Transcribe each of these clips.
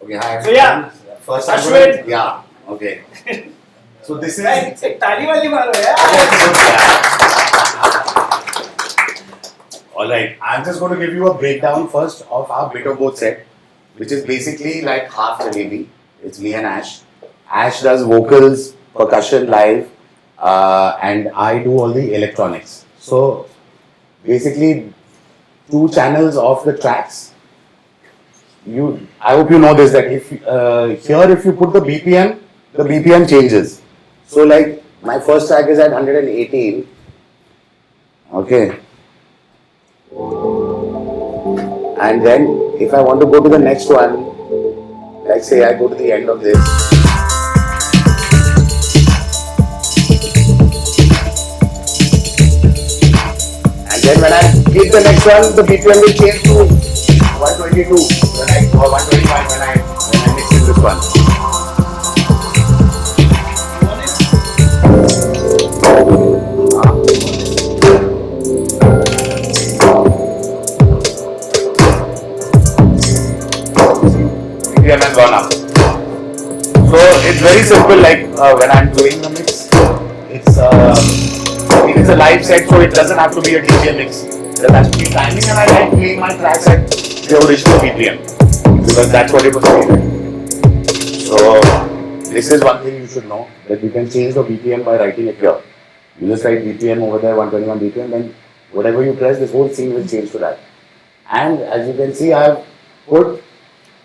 Okay, hi. So yeah, First Ashwin. Yeah. Okay. So this is. एक ताली वाली मारो यार. All right. I'm just going to give you a breakdown first of our bit of both set, which is basically like half Jalebi. It's me and Ash. Ash does vocals, percussion live, and I do all the electronics. So basically, two channels of the tracks. I hope you know this, that if here if you put the BPM changes. So like my first track is at 118. Okay. And then if I want to go to the next one, like say I go to the end of this. And then when I hit the next one, the BPM will change to 122 or 125 when I mix in this one. BPM has gone up. So it's very simple. Like when I'm doing the mix, it's a live set, so it doesn't have to be a DJ mix. It has to be timing, and I like playing my tracks at the original BPM because that's what it was made. So this is one thing you should know, that you can change the BPM by writing it here. You just write BPM over there, 121 BPM, then whatever you press, this whole scene will change to that. And as you can see, I have put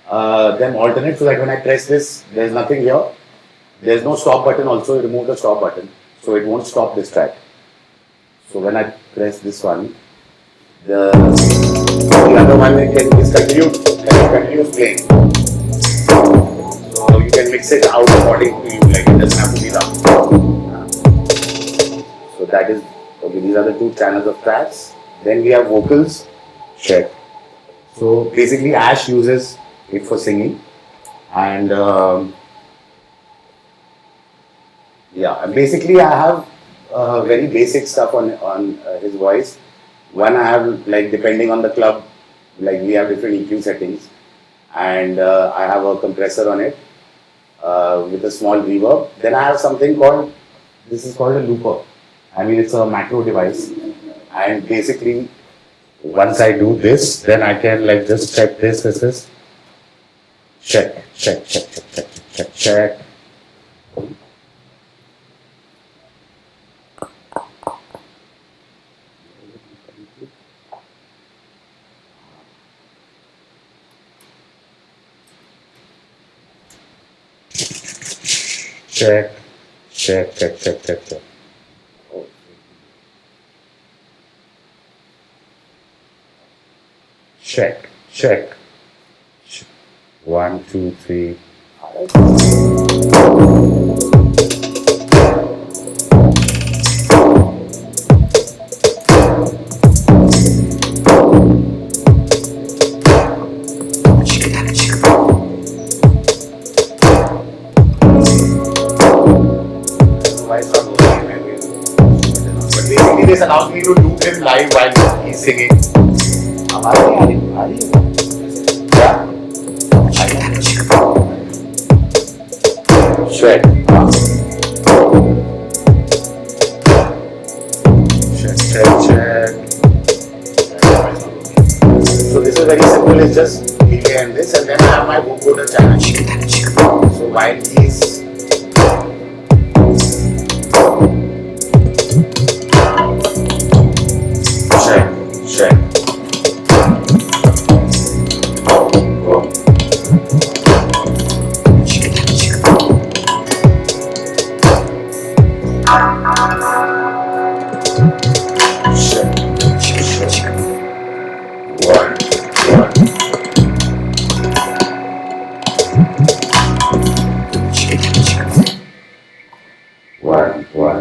them alternate so that when I press this, there's nothing here. There's no stop button also, remove the stop button, so it won't stop this track. So when I press this one, the other one is continues playing. So you can mix it out according to you, like it doesn't have to be loud. So that is, okay, these are the two channels of tracks. Then we have vocals, check. So basically Ash uses it for singing, and yeah, basically I have very basic stuff on his voice. One I have, like depending on the club, like we have different EQ settings, and I have a compressor on it with a small reverb. Then I have something called, this is called a looper. I mean, it's a macro device, and basically once I do this, then I can like just check this is check. Check. Check. 1, 2, 3. But basically this allows me to loop him live while he's singing. Yeah. Check. Check. So this is very simple. It's just delay and this, and then I have my vocoder channel. So while he's check.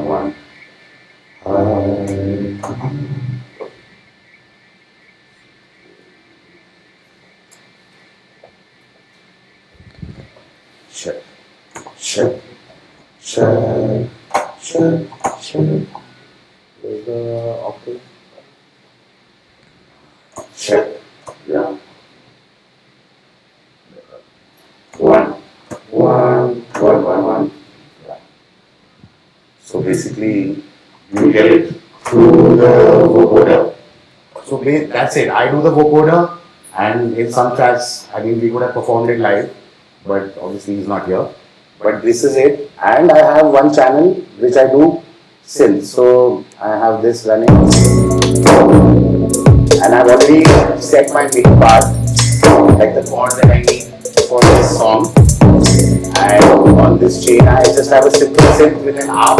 One. Check. There's the octave. Check. Yeah. basically you get it through the vocoder. So that's it. I do the vocoder, and in some tracks, I mean, we could have performed it live, but obviously he's not here. But this is it, and I have one channel which I do synth. So I have this running, and I've already set my MIDI part, like the chord that I need for this song. And on this chain, I just have a simple synth with an arp.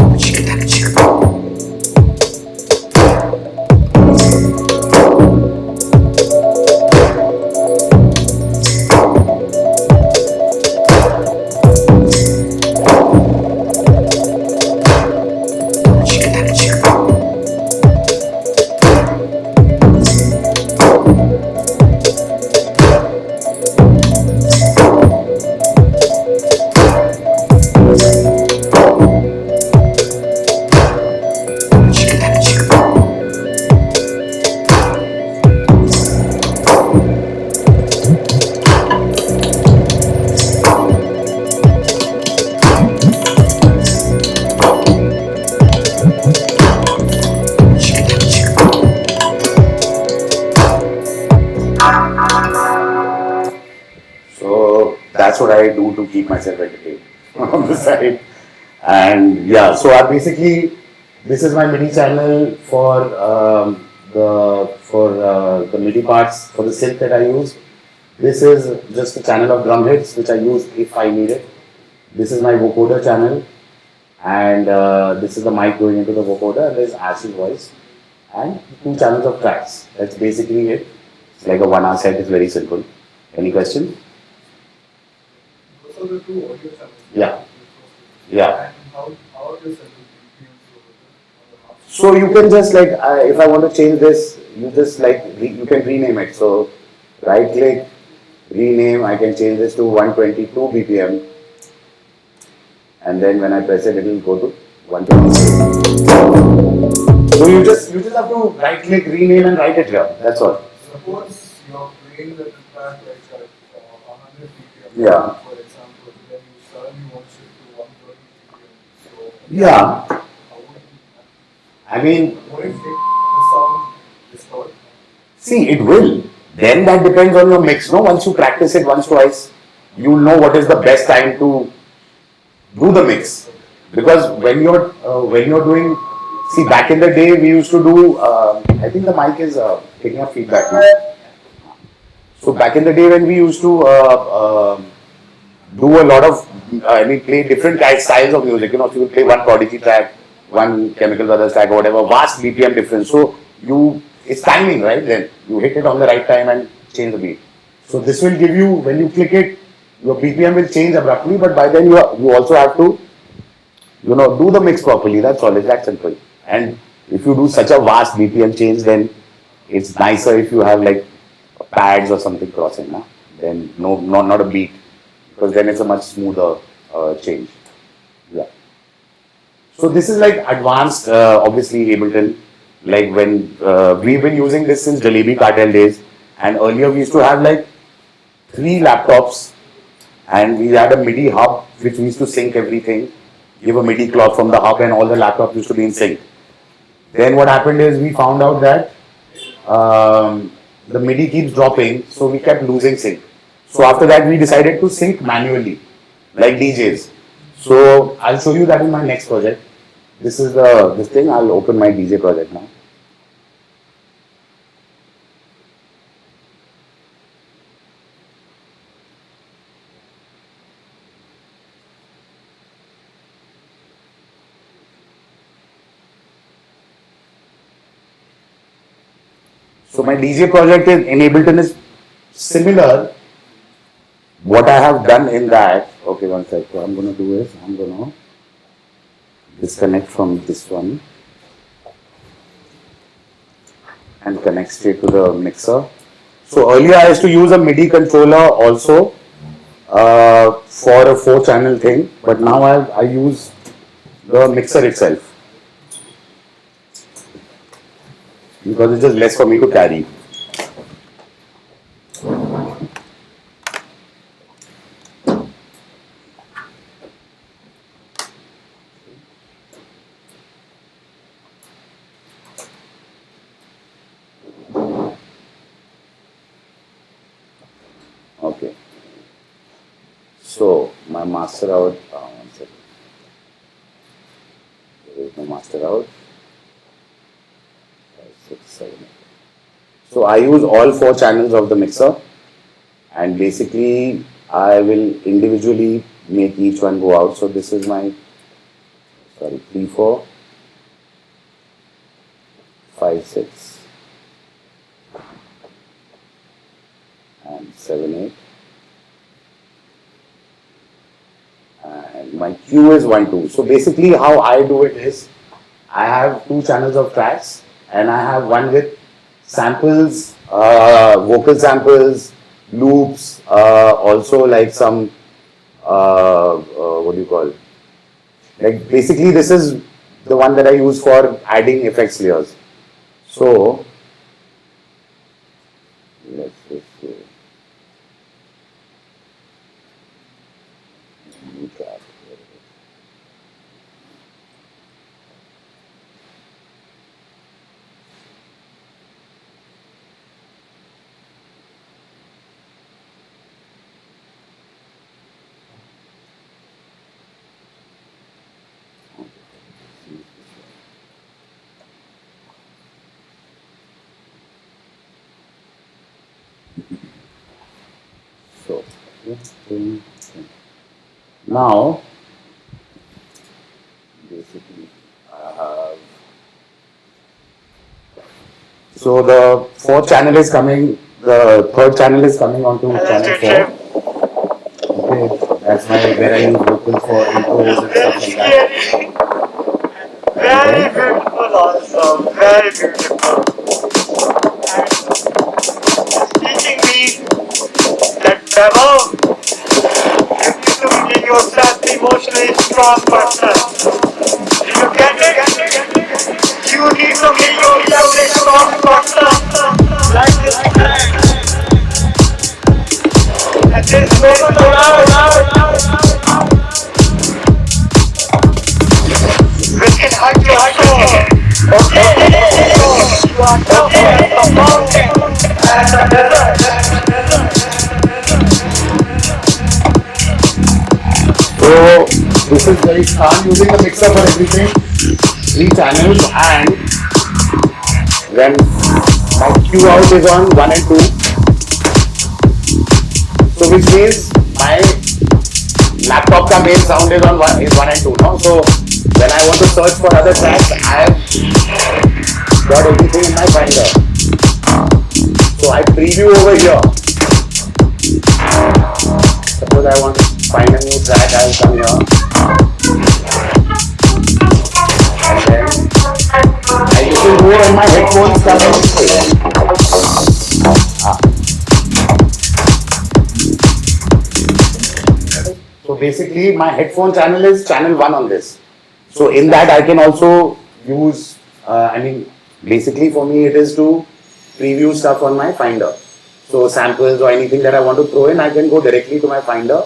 So that's what I do to keep myself entertained on the side. And yeah, so I basically, this is my MIDI channel for the MIDI parts for the synth that I use. This is just a channel of drum hits which I use if I need it. This is my vocoder channel, and this is the mic going into the vocoder. And there's Ash's voice, and 2 channels of tracks. That's basically it. It's like a 1 hour set. It's very simple. Any question? Those are the 2 audio channels. Yeah. Yeah. And how does it BPMs So you can just like, if I want to change this, you just like, you can rename it. So right click, rename, I can change this to 122 BPM. And then when I press it, it will go to 122. So you just have to right click, rename and write it here. That's all. Suppose you're playing the track like at 100 BPM, Yeah. for example, then you suddenly want to shift to 120 BPM. So Yeah. how would you, I mean, what if the sound distorts? see, it will. Then that depends on your mix. No, once you practice it once, twice, you'll know what is the best time to do the mix. Because when you're doing, see, back in the day we used to do. I think the mic is picking up feedback now. So back in the day when we used to do a lot of, play different styles of music. You know, if you would play one Prodigy track, one Chemical Brothers track, or whatever, vast BPM difference. So it's timing, right? Then you hit it on the right time and change the beat. So this will give you, when you click it, your BPM will change abruptly, but by then you also have to, do the mix properly. That's all. It's that simple. And if you do such a vast BPM change, then it's nicer if you have like pads or something crossing, na? Then not a beat, because then it's a much smoother change. Yeah. So this is like advanced, obviously Ableton. Like when we've been using this since Jalebi Cartel days, and earlier we used to have like 3 laptops, and we had a MIDI hub which we used to sync everything. Give a MIDI clock from the hub, and all the laptops used to be in sync. Then what happened is we found out that the MIDI keeps dropping, so we kept losing sync. So after that, we decided to sync manually, like DJs. So I'll show you that in my next project. This is this thing. I'll open my DJ project now. So my DJ project in Ableton is similar. What I have done in that, okay, one sec. What I'm going to do is I'm going to disconnect from this one and connect straight to the mixer. So earlier I used to use a MIDI controller also for a 4-channel thing, but now I use the mixer itself, because it's just less for me to carry. So my master out. One second. There is no master out. 5, 6, 7, 8. So I use all 4 channels of the mixer, and basically I will individually make each one go out. So this is my 3, 4, 5, 6, and 7, 8. And my Q is 1, 2. So basically how I do it is, I have 2 channels of tracks, and I have one with samples, vocal samples, loops, also like some, what do you call, like basically this is the one that I use for adding effects layers. So let's just say new track. So now basically I have, so the 4th channel is coming, the 3rd channel is coming onto channel 4. Okay, that's where I use vocals for intros and stuff like that. Very beautiful also, very beautiful. And teaching me that Vaibhav, you need to make yourself emotionally strong person. Do you get it? You need to make yourself a strong person. Like this man. And this way so loud. We can hug your soul. Okay? You are talking about mountain and the desert. So this is very, I'm using the mixer for everything, 3 channels, and when my Q out is on 1 and 2, so which means my laptop ka main sound is on 1 and 2 now. So when I want to search for other tracks, I have got everything in my Finder. So I preview over here. Suppose I want to find a new track, I will come here. And then I listen to it and my headphones come in. So basically my headphone channel is channel 1 on this. So in that I can also use, basically for me it is to preview stuff on my Finder. So samples or anything that I want to throw in, I can go directly to my Finder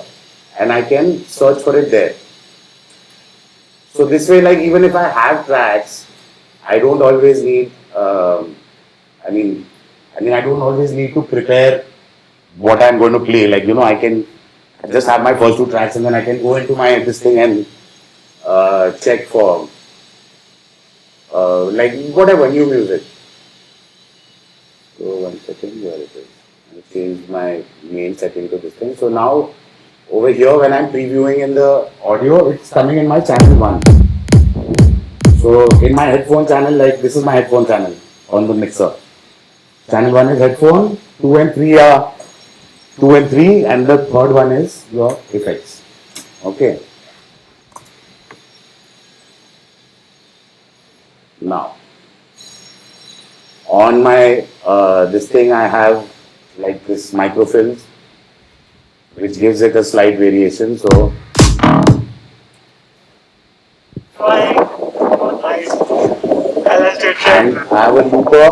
and I can search for it there. So this way, like even if I have tracks, I don't always need, I don't always need to prepare what I'm going to play. Like, I can just have my first 2 tracks and then I can go into my this thing and check for like whatever new music. So 1 second, where it is. I change my main setting to this thing. So now over here when I'm previewing in the audio, it's coming in my channel 1. So in my headphone channel, like this is my headphone channel on the mixer. Channel 1 is headphone, 2 and 3 are 2 and 3, and the 3rd one is your effects. Okay. Now, on my this thing I have like this microfilms, which gives it a slight variation. So, and I have a looper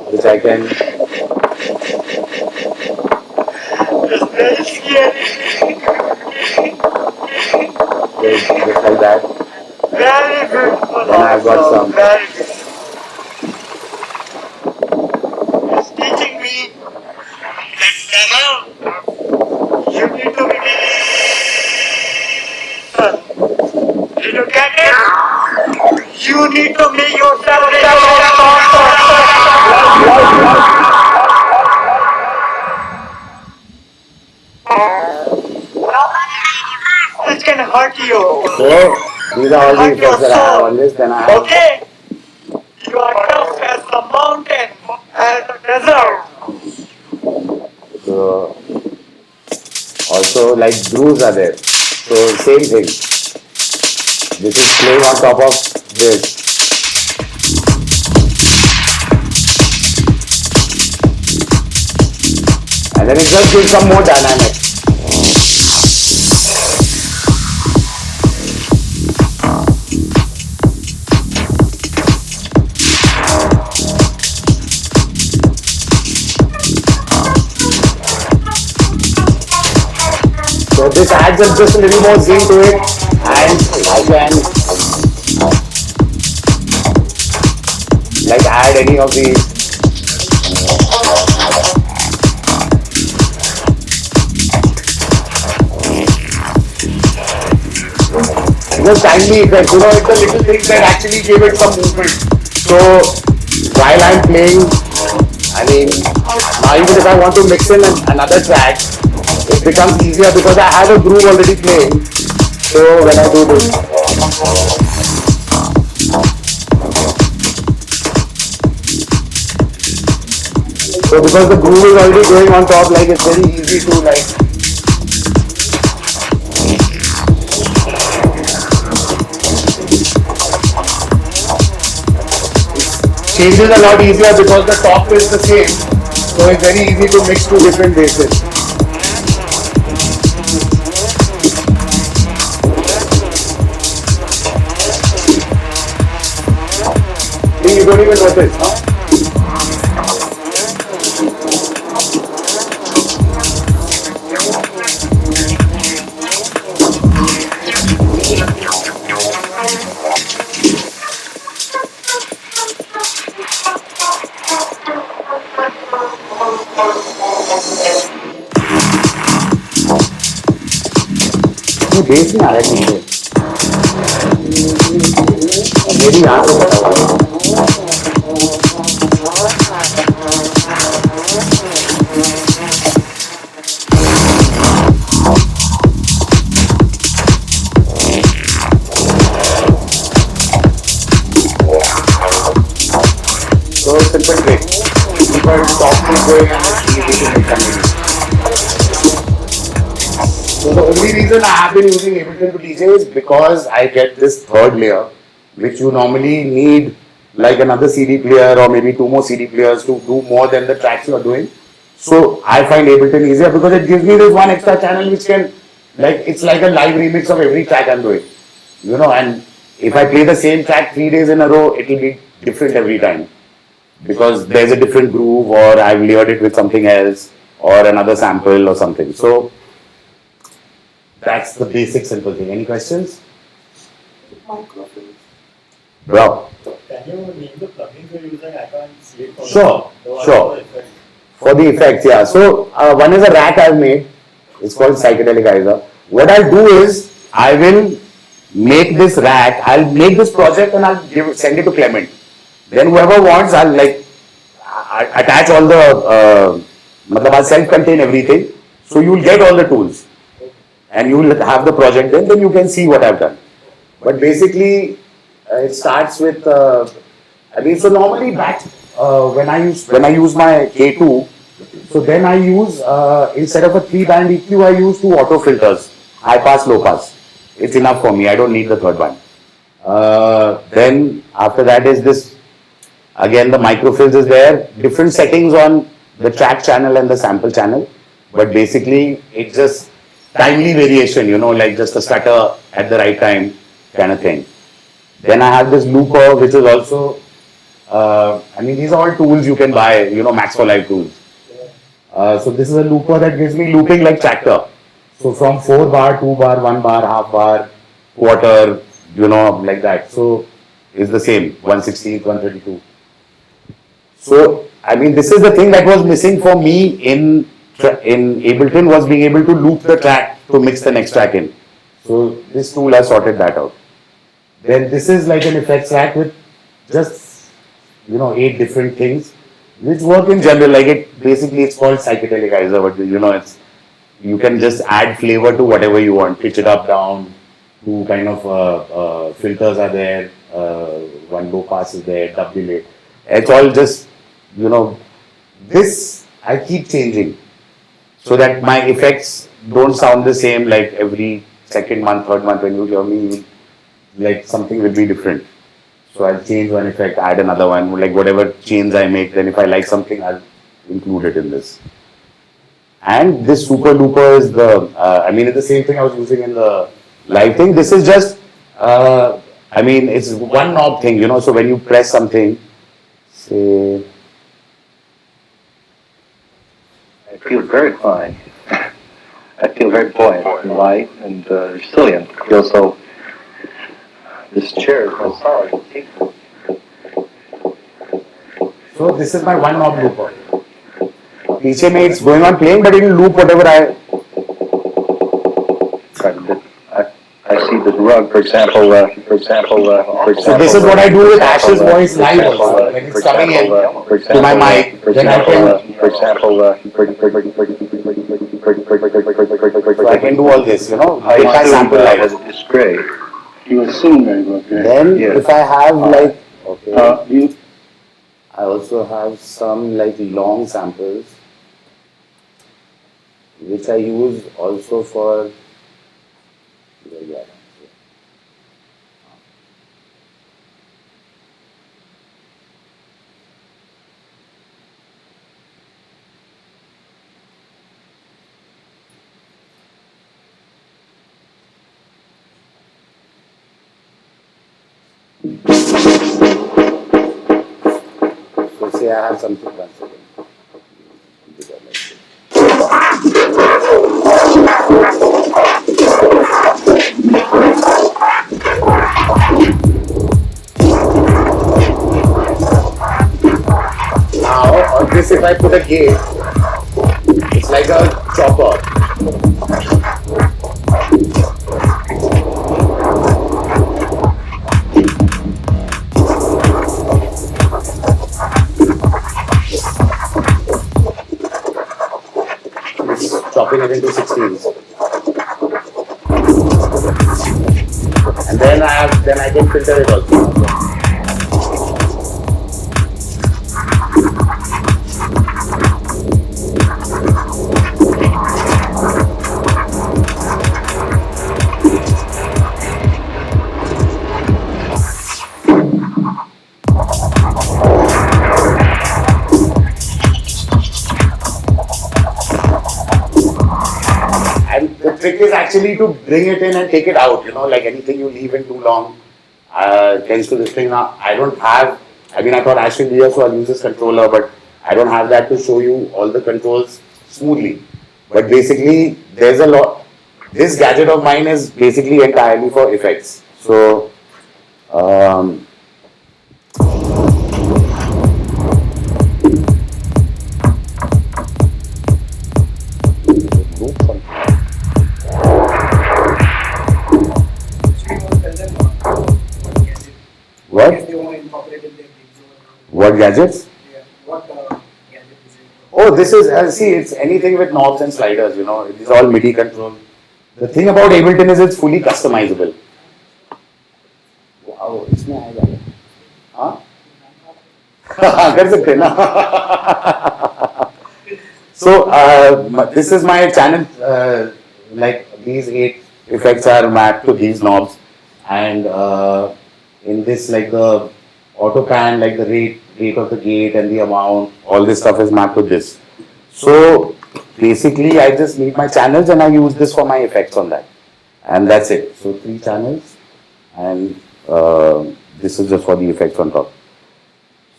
which I can. It's very scary. Just like that. Very beautiful. Then I've got also, some. very beautiful. It's teaching me that Vaibhav, you need to be you get it? You need to make yourself this can hurt you. So these are all the Hurt your effects that I have soul. on this. Then I have Okay? You are tough as the mountain, as the desert. so also like grooves are there. So same thing. This is playing on top of this. And then it just gives some more dynamic. So this adds up just a little more zing to it, and I can like add any of these. Just tiny effects, it's the little things that actually give it some movement. So while I'm playing, I mean, now even if I want to mix in another track, it becomes easier because I have a groove already playing. So when I do this, so because the groove is already going on top, like it's very easy to like. Changes a lot easier because the top is the same. So it's very easy to mix two different bases. You don't even notice, huh? Base में आ रहा है मुझे मेरी यहाँ से पता हुआ So simple trick. People stop me going and it's easy to make something. So the only reason I have been using Ableton to DJ is because I get this third layer, which you normally need like another CD player or maybe two more CD players to do more than the tracks you are doing. So I find Ableton easier because it gives me this one extra channel which can, like, it's like a live remix of every track I'm doing. And if I play the same track 3 days in a row, it will be different every time. Because there's a different groove or I've layered it with something else or another sample or something. So that's the basic simple thing. Any questions? Bro. Can you name the plugins you're using? I can't see it. Sure. For the effects, yeah. So one is a rack I've made. It's called Psychedelicizer. What I'll do is I will make this rack. I'll make this project and I'll send it to Clement. Then whoever wants, I'll like attach all the, I'll self-contain everything. So you'll get all the tools. And you will have the project then you can see what I've done. But basically, it starts with, so normally back when I use my K2, so then I use, instead of a 3-band EQ, I use 2 auto filters, high pass, low pass. It's enough for me, I don't need the third one. Then after that is this, again the microfills is there, different settings on the track channel and the sample channel. But basically, it's just timely variation, like just a stutter at the right time kind of thing. Then I have this looper, which is also, these are all tools you can buy, Max for Live tools. So this is a looper that gives me looping like Tractor. So from 4 bar, 2 bar, 1 bar, half bar, quarter, like that. So it's the same, 1/16, 132. So, this is the thing that was missing for me in Ableton, was being able to loop the track to mix the next track in. So this tool has sorted that out. Then this is like an effects rack with just 8 different things which work in general. Like it's called psychedelicaizer, but it's you can just add flavor to whatever you want, pitch it up, down. Two kind of filters are there. One low pass is there, dub delay. It's all just this I keep changing so that my effects don't sound the same. Like every second month, third month, when you hear me, like something will be different. So I'll change one effect, add another one, like whatever change I make. Then if I like something, I'll include it in this. And this super duper is it's the same thing I was using in the live thing. This is just, it's one knob thing, so when you press something, say, I feel very fine. I feel very buoyant and light and resilient. I feel so. This chair is so solid. so this is my one knob looper. पीछे में it's going on playing, but it will loop whatever I see the rug, for example. So this is what I do with Ash's voice live also. When it's coming in to my mic, then I can. For example, So I can do all this, if I sample live. It's great. You will sing very well. Then Yes. if I have I also have some like long samples which I use also for so say I have something one second. Now on this if I put a gate, it's like a chopper. Chopping it into 16s, and then I can filter it also. The trick is actually to bring it in and take it out, like anything you leave in too long tends to this thing. Now, I don't have, I thought Ash will be here, so I'll use this controller, but I don't have that to show you all the controls smoothly. But basically, there's a lot, this gadget of mine is basically entirely for effects. So, what? If they want to incorporate in their big zone. What gadgets? Yeah. What gadget is it? Oh, this is, see, it's anything with knobs and sliders, it is all MIDI control. The thing about Ableton is it's fully customizable. Wow, इसमें आएगा क्या? हाँ? कर सकते हैं ना? So, this is my channel, like these 8 effects are mapped to these knobs, and in this, like the auto pan, like the rate of the gate and the amount, all this stuff is mapped to this. So basically I just need my channels and I use this for my effects on that, and that's it. So 3 channels, and this is just for the effects on top.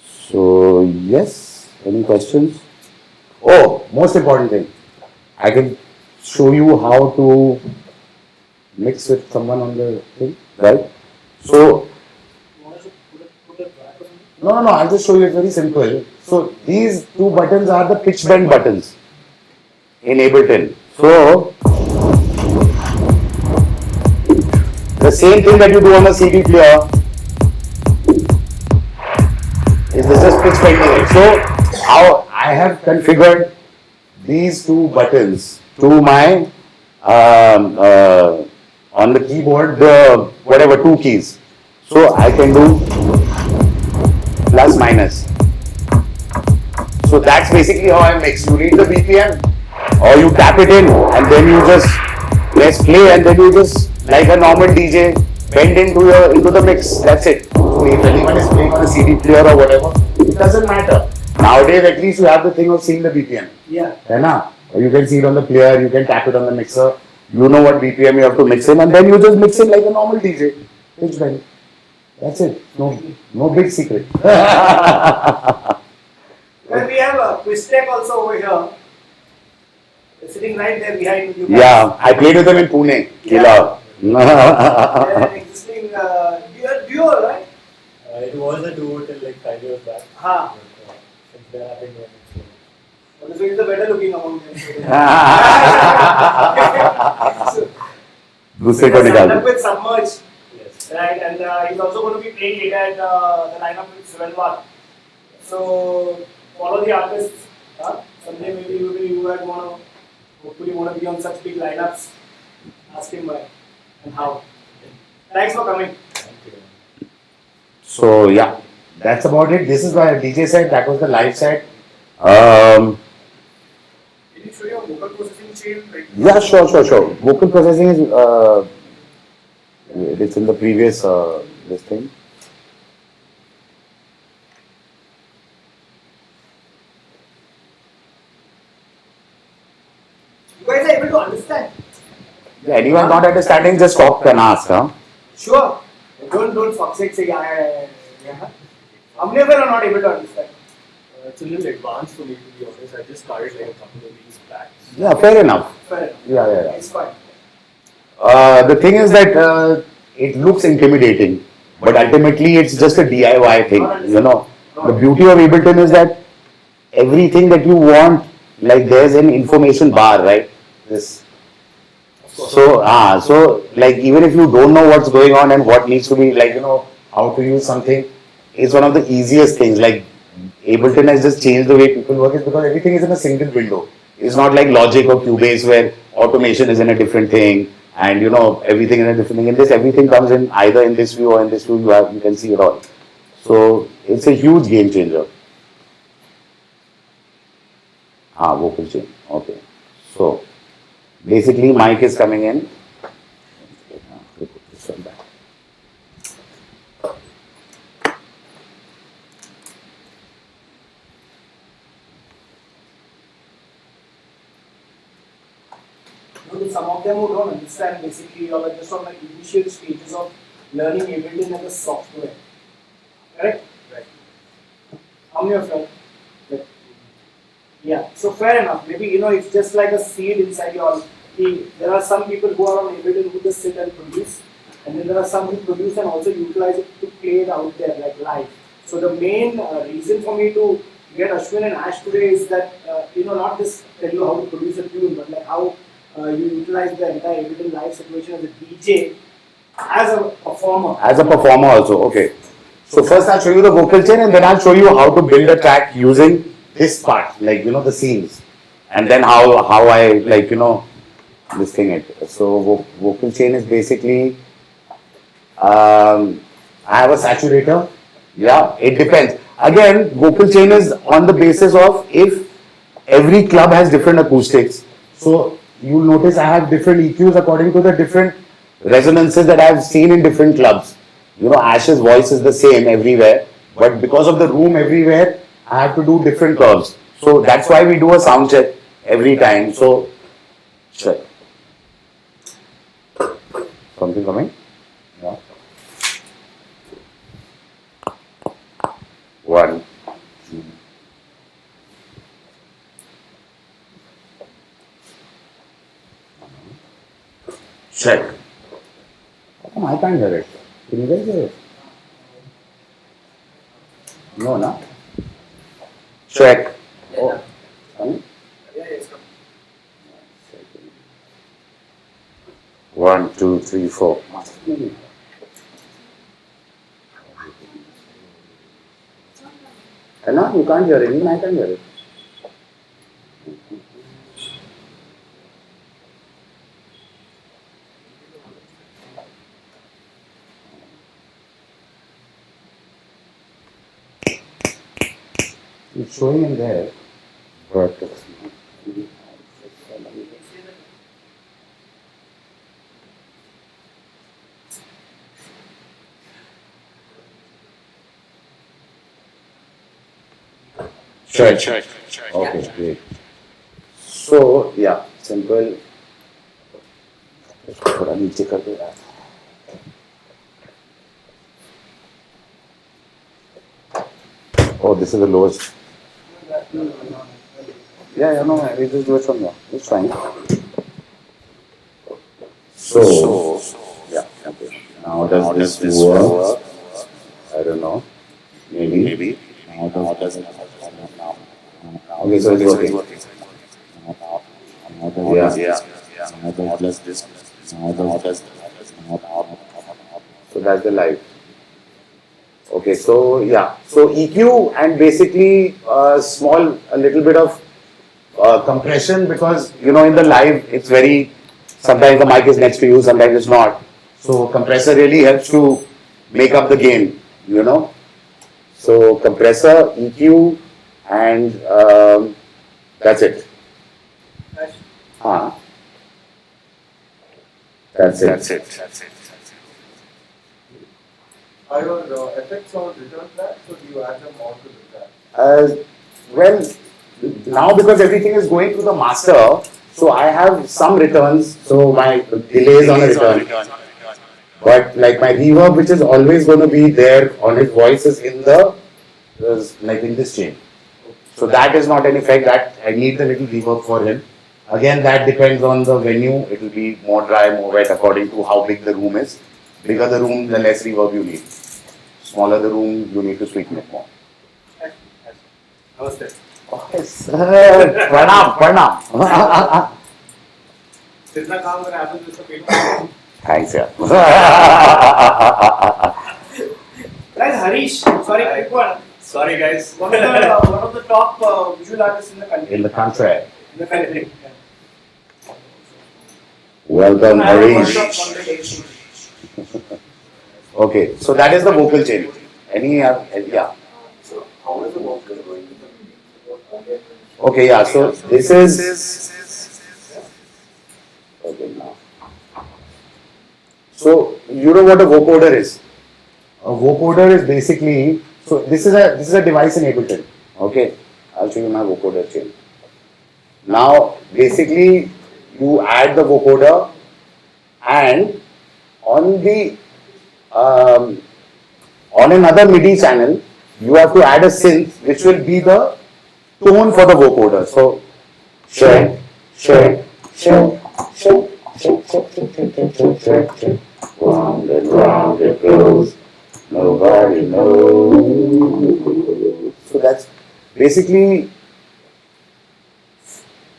So yes, any questions? Oh, most important thing, I can show you how to mix with someone on the thing, right? So no, I'll just show you. It's very simple. So these 2 buttons are the pitch bend buttons in Ableton. So The same thing that you do on a CD player is this is pitch bending it. So how I have configured these two buttons to my on the keyboard, the whatever two keys. So I can do plus minus. So that's basically how I mix. You read the BPM or you tap it in and then you just press play and then you just like a normal DJ bend into the mix. That's it. So if anyone is playing on a CD player or whatever, it doesn't matter. Nowadays at least you have the thing of seeing the BPM. Yeah. है ना? You can see it on the player, you can tap it on the mixer. You know what BPM you have to mix in and then you just mix it like a normal DJ. Pitch bend. That's it. No big secret. Well, we have a quiz tech also over here. They're sitting right there behind you guys. Yeah, I played with them in Pune. Killer. They're an existing duo, right? It was a duo till like 5 years back. हाँ. But, since then I've been doing it. So he's the better looking among them. दूसरे को निकाल Signed up दो. with Submerge, Yes. right? And he's also going to be playing later at the lineup with Svenwal. So follow the artists. Huh? Someday maybe you might want to, hopefully want to be on such big lineups. Ask him why and how. Thanks for coming. Thank you. So yeah, that's about it. This is my DJ set. That was the live set. Can you show your vocal processing chain? Right? Yeah, sure. Vocal processing is it's in the previous this thing. You guys are able to understand? Yeah, anyone not understanding, just stop and ask, huh? Sure. Don't fuck sake say yeah. हमने फिर not able to understand. It's a little advanced for me to be honest. I just started like a couple of weeks back. Yeah, fair enough. Fair enough. Yeah. It's fine. The thing is that it looks intimidating, but ultimately it's just a DIY thing. You know, the beauty of Ableton is that everything that you want, like there's an information bar, right? This. So like even if you don't know what's going on and what needs to be like, you know, how to use something, it's one of the easiest things. Like Ableton has just changed the way people work is because everything is in a single window. It's not like Logic or Cubase where automation is in a different thing and you know everything in a different thing. In this, everything comes in either in this view or in this view. You can see it all. So it's a huge game changer. Vocal chain. Okay. So basically, mic is coming in. Put this one back. Some of them who don't understand basically or like just on like initial stages of learning Ableton as a software. Correct? Right. How many of you? Like, yeah. So fair enough. Maybe you know it's just like a seed inside your. There are some people who are on Ableton who just sit and produce, and then there are some who produce and also utilize it to play it out there like live. So the main reason for me to get Ashwin and Ash today is that you know not just tell you how to produce a tune, but like how you utilize the entire Ableton live situation as a DJ, as a performer. As a performer also, okay. So first I'll show you the vocal chain and then I'll show you how to build a track using this part, like you know the scenes. And then how I like you know this thing it. So vocal chain is basically I have a saturator. Yeah, it depends. Again, vocal chain is on the basis of if every club has different acoustics. So you'll notice I have different EQs according to the different resonances that I've seen in different clubs. You know, Ash's voice is the same everywhere, but because of the room everywhere, I have to do different curves. So that's why we do a sound check every time. So, check. Something coming? Yeah. 1, 2. Check. Oh, I can't hear it. Can you guys hear it? No, no. Check. Oh. Coming? Yeah, it's coming. 1, 2, 3, 4. And now you can't hear it, even I can't hear it. It's showing in there, but sure. Okay, great. So yeah, simple. थोड़ा नीचे कर दो यार. Oh, this is the lowest. Yeah, no, we just do it from here. It's fine. So, yeah, okay. Now does this work? I don't know. Maybe. Now does it? Okay, so it's working. Yeah. Now does this? So that's the live. Okay, so yeah, so EQ and basically a little bit of compression, because in the live it's very, sometimes the mic is next to you, sometimes it's not. So compressor really helps to make up the gain, So compressor, EQ, and that's it. That's it. Are your effects on return tracks, or do you add them onto the track? Well, now because everything is going to the master, so I have some returns, so my delays on a return. But like my reverb, which is always going to be there on his voice, is in this chain. So that is not an effect that I need the little reverb for him. Again, that depends on the venue. It will be more dry, more wet according to how big the room is. Bigger the room, the less reverb you need. Smaller the room, you need to sweeten it more. Namaste. Yes. Pranam. जितना काम करें आपने जिसका पेट Thanks, yeah. Guys, Harish, sorry, quick one. Sorry guys. One of the top visual artists in the country. In the country. In the country. Welcome, I have a Harish. workshop on the day. Okay, so that is the vocal chain. Yeah. So, how is the vocal going to be? Okay, yeah, so this is. Okay, now. So, you know what a vocoder is? A vocoder is basically, so this is a device in Ableton. Okay, I'll show you my vocoder chain. Now, basically, you add the vocoder, and on another MIDI channel, you have to add a synth which will be the tone for the vocoder. So, shake. Round and round it goes. Nobody knows. So that's basically.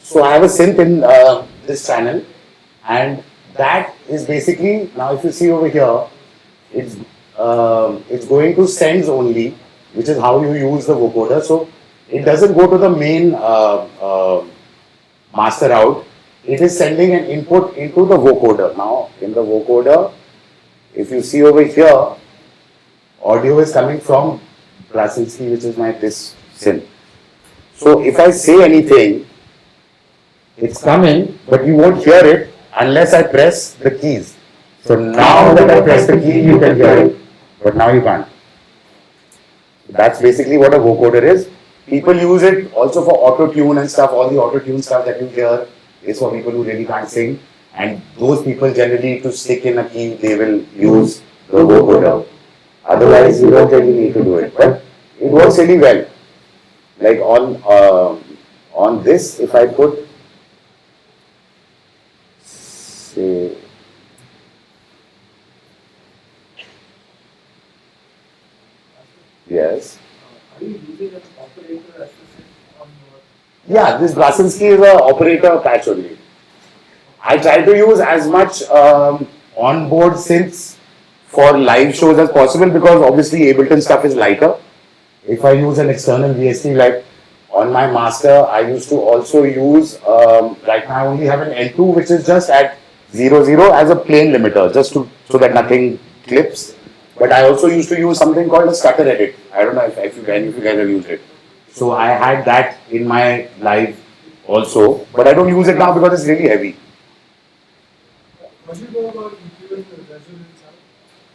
So I have a synth in this channel, and that is basically, now if you see over here, it's going to sends only, which is how you use the vocoder. So it doesn't go to the main master out. It is sending an input into the vocoder. Now in the vocoder, if you see over here, audio is coming from Brasinsky, which is this synth. So if I say anything, it's coming, but you won't hear it unless I press the keys. So now that I press the key, you can hear it, but now you can't. That's basically what a vocoder is. People use it also for auto-tune and stuff. All the auto-tune stuff that you hear is for people who really can't sing. And those people generally, to stick in a key, they will use the vocoder. Otherwise, you don't really need to do it. But it works really well. Like on this, if I put, say, yes. Are you using an operator assistant on your? Yeah, this Brasinsky is an operator patch only. I try to use as much onboard synths for live shows as possible because obviously Ableton stuff is lighter. If I use an external VST, like on my master, I used to also use, right now I only have an L2 which is just at 0, as a plain limiter, just to so that nothing clips. But I also used to use something called a stutter edit. I don't know if you guys have used it. So I had that in my live also, but I don't use it now because it's really heavy. How do you go about improving the resonance?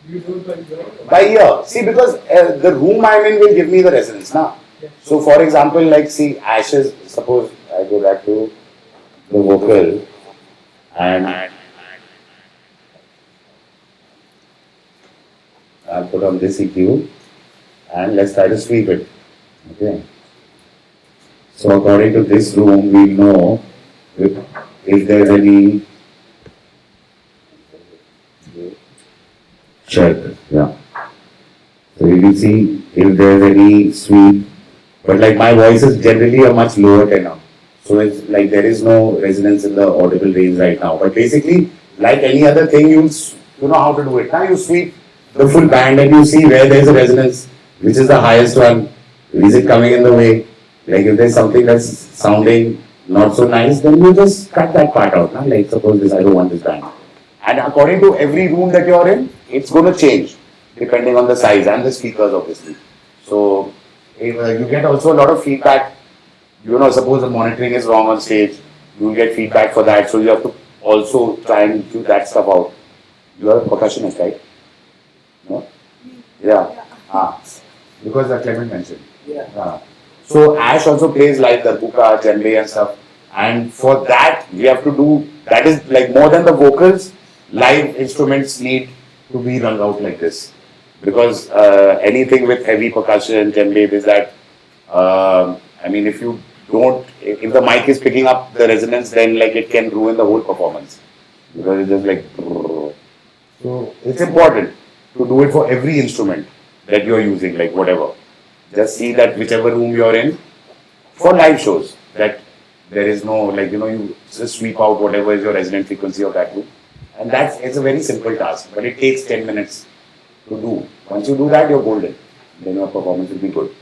Do you do it by ear? By ear. See, because the room I'm in will give me the resonance now. So for example, like see Ashes, suppose I go back to the vocal and I'll put on this EQ and let's try to sweep it. Okay. So according to this room, we know if there's any check. Yeah. So you can see if there's any sweep, but like my voice is generally a much lower tenor. So it's like there is no resonance in the audible range right now. But basically, like any other thing, you know how to do it. Now you sweep the full band and you see where there's a resonance, which is the highest one. Is it coming in the way? Like if there's something that's sounding not so nice, then you just cut that part out. Now, like suppose this, I don't want this band. And according to every room that you're in, it's going to change depending on the size and the speakers, obviously. So if, you get also a lot of feedback. You know, suppose the monitoring is wrong on stage, you'll get feedback for that. So you have to also try and do that stuff out. You are a percussionist, right? No? Yeah. Because that Clement mentioned. Yeah. So Ash also plays like darbuka, djembe and stuff. And for that, we have to do, that is like more than the vocals, live instruments need to be rung out like this. Because anything with heavy percussion, djembe, is that, I mean, if you don't, if the mic is picking up the resonance, then like it can ruin the whole performance. Because it's just like, so it's important to do it for every instrument that you're using, like whatever. Just see that whichever room you're in, for live shows, that there is no, like, you know, you just sweep out whatever is your resonant frequency of that room. And it's a very simple task, but it takes 10 minutes to do. Once you do that, you're golden. Then your performance will be good.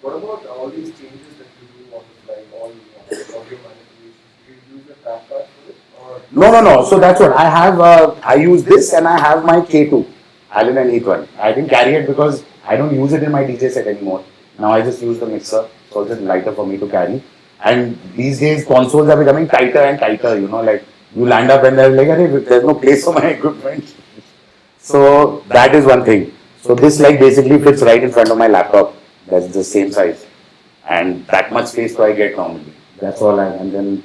What about all these changes that you do on the fly, all audio manipulations? Do you use the trackpad for it? Or No. So that's what I have. I use this and I have my K2, Allen and Heath one. I didn't carry it because I don't use it in my DJ set anymore. Now I just use the mixer, so it's just lighter for me to carry. And these days consoles are becoming tighter and tighter. You know, like you land up and they're like, there's no place for my equipment. So that is one thing. So this like basically fits right in front of my laptop. That's the same size, and that much space do I get normally. That's all and then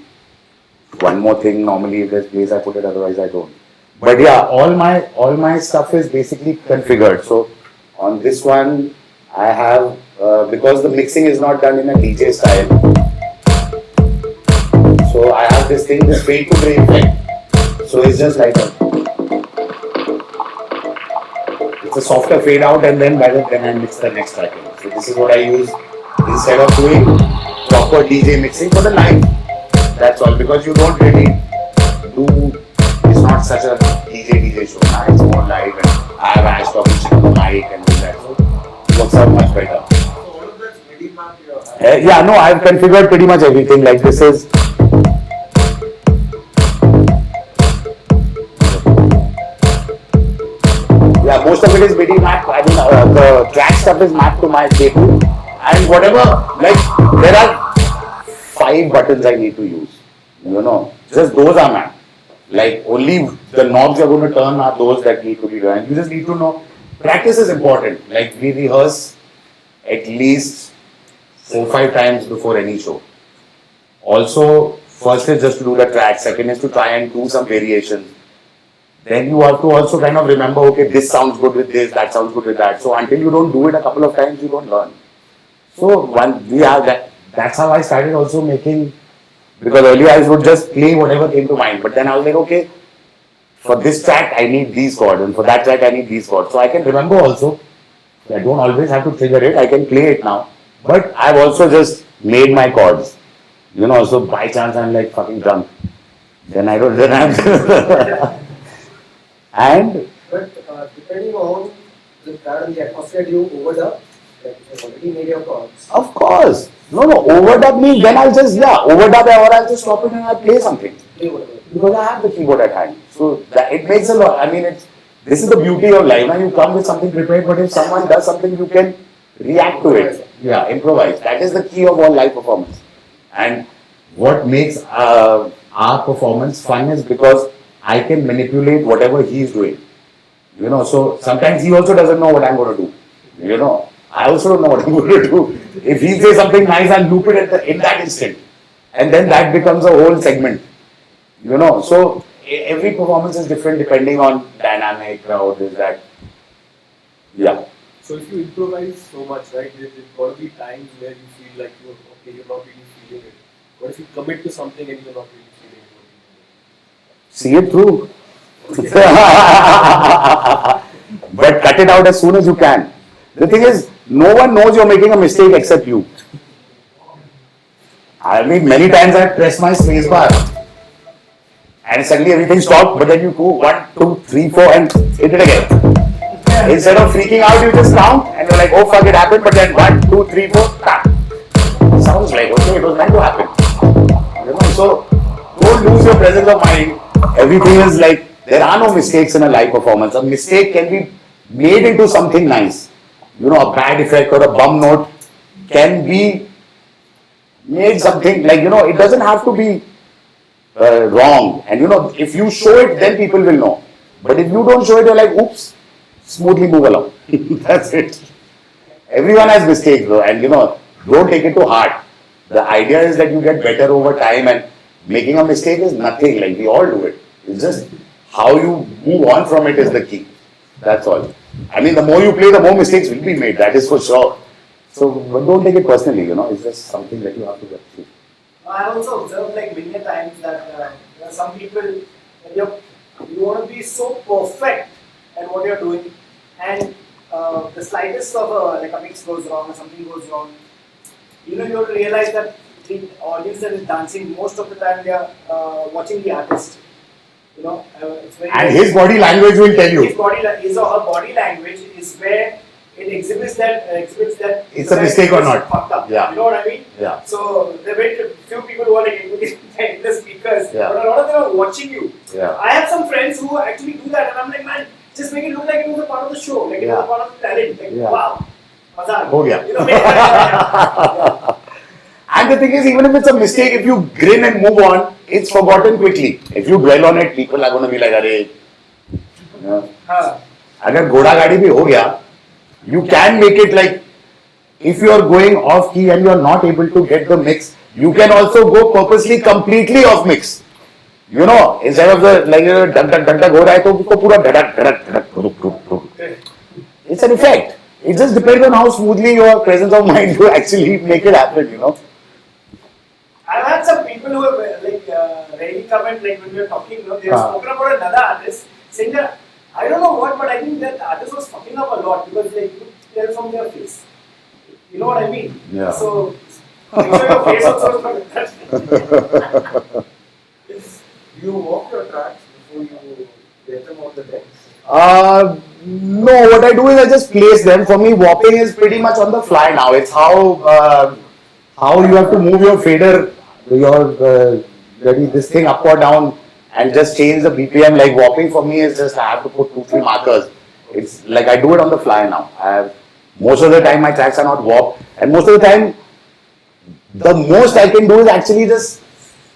one more thing, normally if there's place I put it, otherwise I don't. But yeah, all my stuff is basically configured. So on this one I have, because the mixing is not done in a DJ style, so I have this thing, this fade to gray effect. So it's just like it's a softer fade out, and then by the time I mix the next track in. So this is what I use instead of doing proper DJ mixing for the live. That's all, because you don't really do, it's not such a DJ show. Now it's more live and I have Ash talking shit on the mic and do that. So it works out much better. so all of that's MIDI map you have. Yeah, no, I've configured pretty much everything. Like this is. Yeah, most of it is MIDI mapped. I mean, the track stuff is mapped to my K2. And whatever, like, there are 5 buttons I need to use. You know, just those are mapped. Like, only the knobs you're going to turn are those that need to be done. You just need to know. Practice is important. Like, we rehearse at least 4-5 times before any show. Also, first is just to do the track. Second is to try and do some variations. Then you have to also kind of remember, okay, this sounds good with this, that sounds good with that. So until you don't do it a couple of times, you don't learn. So we have that. That's how I started also making, because earlier I would just play whatever came to mind. But then I was like, okay, for this track I need these chords, and for that track I need these chords. So I can remember also. I don't always have to trigger it. I can play it now. But I've also just made my chords. You know, so by chance I'm like fucking drunk. then I don't. Then I'm and But depending on the crowd and the atmosphere, do you overdub? Like you've already made your chords. of course, no, overdub means then I'll just overdub or I'll just stop it and I'll play something. Play whatever. Because I have the keyboard at hand. So that it makes a lot. I mean, this is the beauty of life. Now you come with something prepared, but if someone does something, you can react to it. Yeah, improvise. That is the key of all live performance. And what makes our performance fun is because I can manipulate whatever he is doing. You know, so sometimes he also doesn't know what I'm going to do. You know, I also don't know what I'm going to do. If he says something nice, I'll loop it in that instant. And then that becomes a whole segment. You know, so every performance is different depending on dynamic, crowd, is that. Yeah. So if you improvise so much, right, there's got to be times where you feel like you're not really feeling it. What if you commit to something and you're not really feeling it? See it through. But cut it out as soon as you can. The thing is, no one knows you're making a mistake except you. I mean, many times I press my space bar and suddenly everything stopped, but then you go 1, 2, 3, 4 and hit it again. Instead of freaking out, you just count and you're like, oh fuck, it happened, but then 1, 2, 3, 4, tap. Sounds like, okay, it was meant to happen. You know, so don't lose your presence of mind. Everything is like, there are no mistakes in a live performance. A mistake can be made into something nice. You know, a bad effect or a bum note can be made something like, you know, it doesn't have to be wrong. And you know, if you show it, then people will know. But if you don't show it, you're like, oops, smoothly move along. That's it. Everyone has mistakes though, and you know, don't take it to heart. The idea is that you get better over time, and making a mistake is nothing, like we all do it. It's just how you move on from it is the key. That's all. I mean, the more you play, the more mistakes will be made, that is for sure. So, but don't take it personally, you know, it's just something that you have to get through. I also observed like many a times that there are some people that you want to be so perfect at what you're doing, and the slightest of like a mix goes wrong or something goes wrong, you know, you have to realize that the audience that is dancing most of the time they are watching the artist. You know, it's very. And his body language will tell you. His or her body language is where it exhibits that It's a mistake or not. Fucked up. Yeah. You know what I mean? Yeah. So there are very few people who are like in the speakers, Yeah. but a lot of them are watching you. Yeah. I have some friends who actually do that, and I'm like, man, just make it look like it was a part of the show, like it was a part of the talent. Like, Yeah. wow, maza. Ho gaya. You know, yeah. And the thing is, even if it's a mistake, if you grin and move on, it's forgotten quickly. If you dwell on it, people are going to be like, "Arey." अगर घोड़ा गाड़ी भी हो गया, you can make it like, if you are going off key and you are not able to get the mix, you can also go purposely completely off mix. You know, instead of the like dak dak dak dak हो रहा है तो उसको पूरा धड़क धड़क धड़क रुक रुक रुक. It's an effect. It just depends on how smoothly your presence of mind you actually make it happen. You know. I've had some people who have like really comment like when we were talking, you know, they have spoken about another artist saying that I don't know what, but I think that artist was fucking up a lot because like you could tell from their face. You know what I mean? Yeah. So make sure your face also is not that. You walk your tracks before you get them on the decks. No, what I do is I just place them. For me, warping is pretty much on the fly now. It's how you have to move your fader, this thing up or down, and just change the BPM. Like warping for me is just I have to put 2-3 markers. It's like I do it on the fly now. Most of the time my tracks are not warped, and most of the time the most I can do is actually just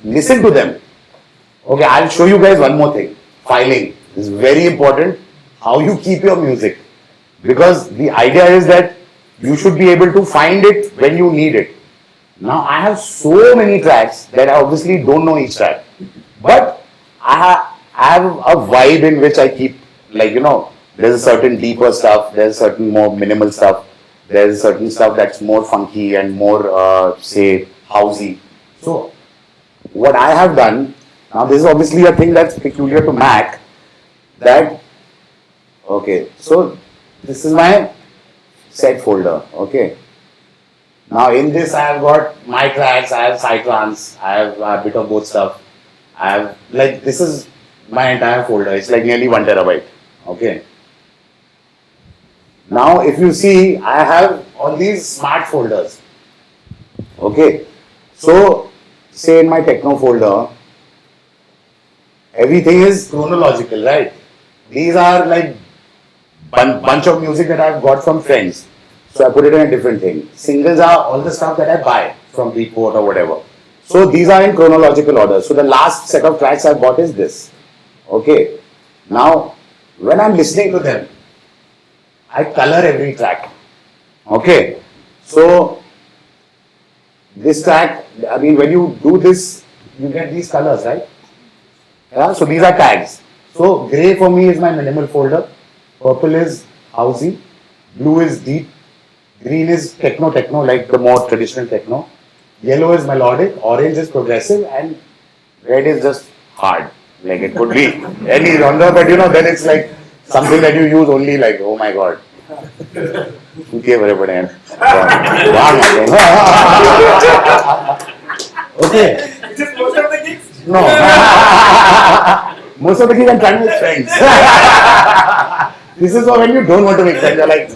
listen to them. Okay, I'll show you guys one more thing. Filing is very important. How you keep your music, because the idea is that you should be able to find it when you need it. Now I have so many tracks that I obviously don't know each track, but I have a vibe in which I keep, like, you know, there's a certain deeper stuff, there's certain more minimal stuff, there's certain stuff that's more funky and more say housey. So what I have done, now this is obviously a thing that's peculiar to Mac, that okay, so this is my set folder, okay. Now in this I have got my tracks, I have psytrance, I have a bit of both stuff. I have, like, this is my entire folder. It's like nearly 1 terabyte. Okay. Now, if you see, I have all these smart folders. Okay. So, say in my techno folder, everything is chronological, right? These are like bunch of music that I've got from friends. So I put it in a different thing. Singles are all the stuff that I buy from Beatport or whatever. So these are in chronological order. So the last set of tracks I've got is this. Okay. Now, when I'm listening to them, I color every track. Okay. So this track, I mean, when you do this, you get these colors, right? Yeah. So these are tags. So gray for me is my minimal folder. Purple is housey. Blue is deep. Green is techno, like the more traditional techno. Yellow is melodic. Orange is progressive. And red is just hard. Like it could be any genre, but you know, then it's like something that you use only like, oh my god. Okay, very bad. Okay. Just most of the gigs? No. Most of the gigs I'm trying with friends. This is when you don't want to make friends. You're like,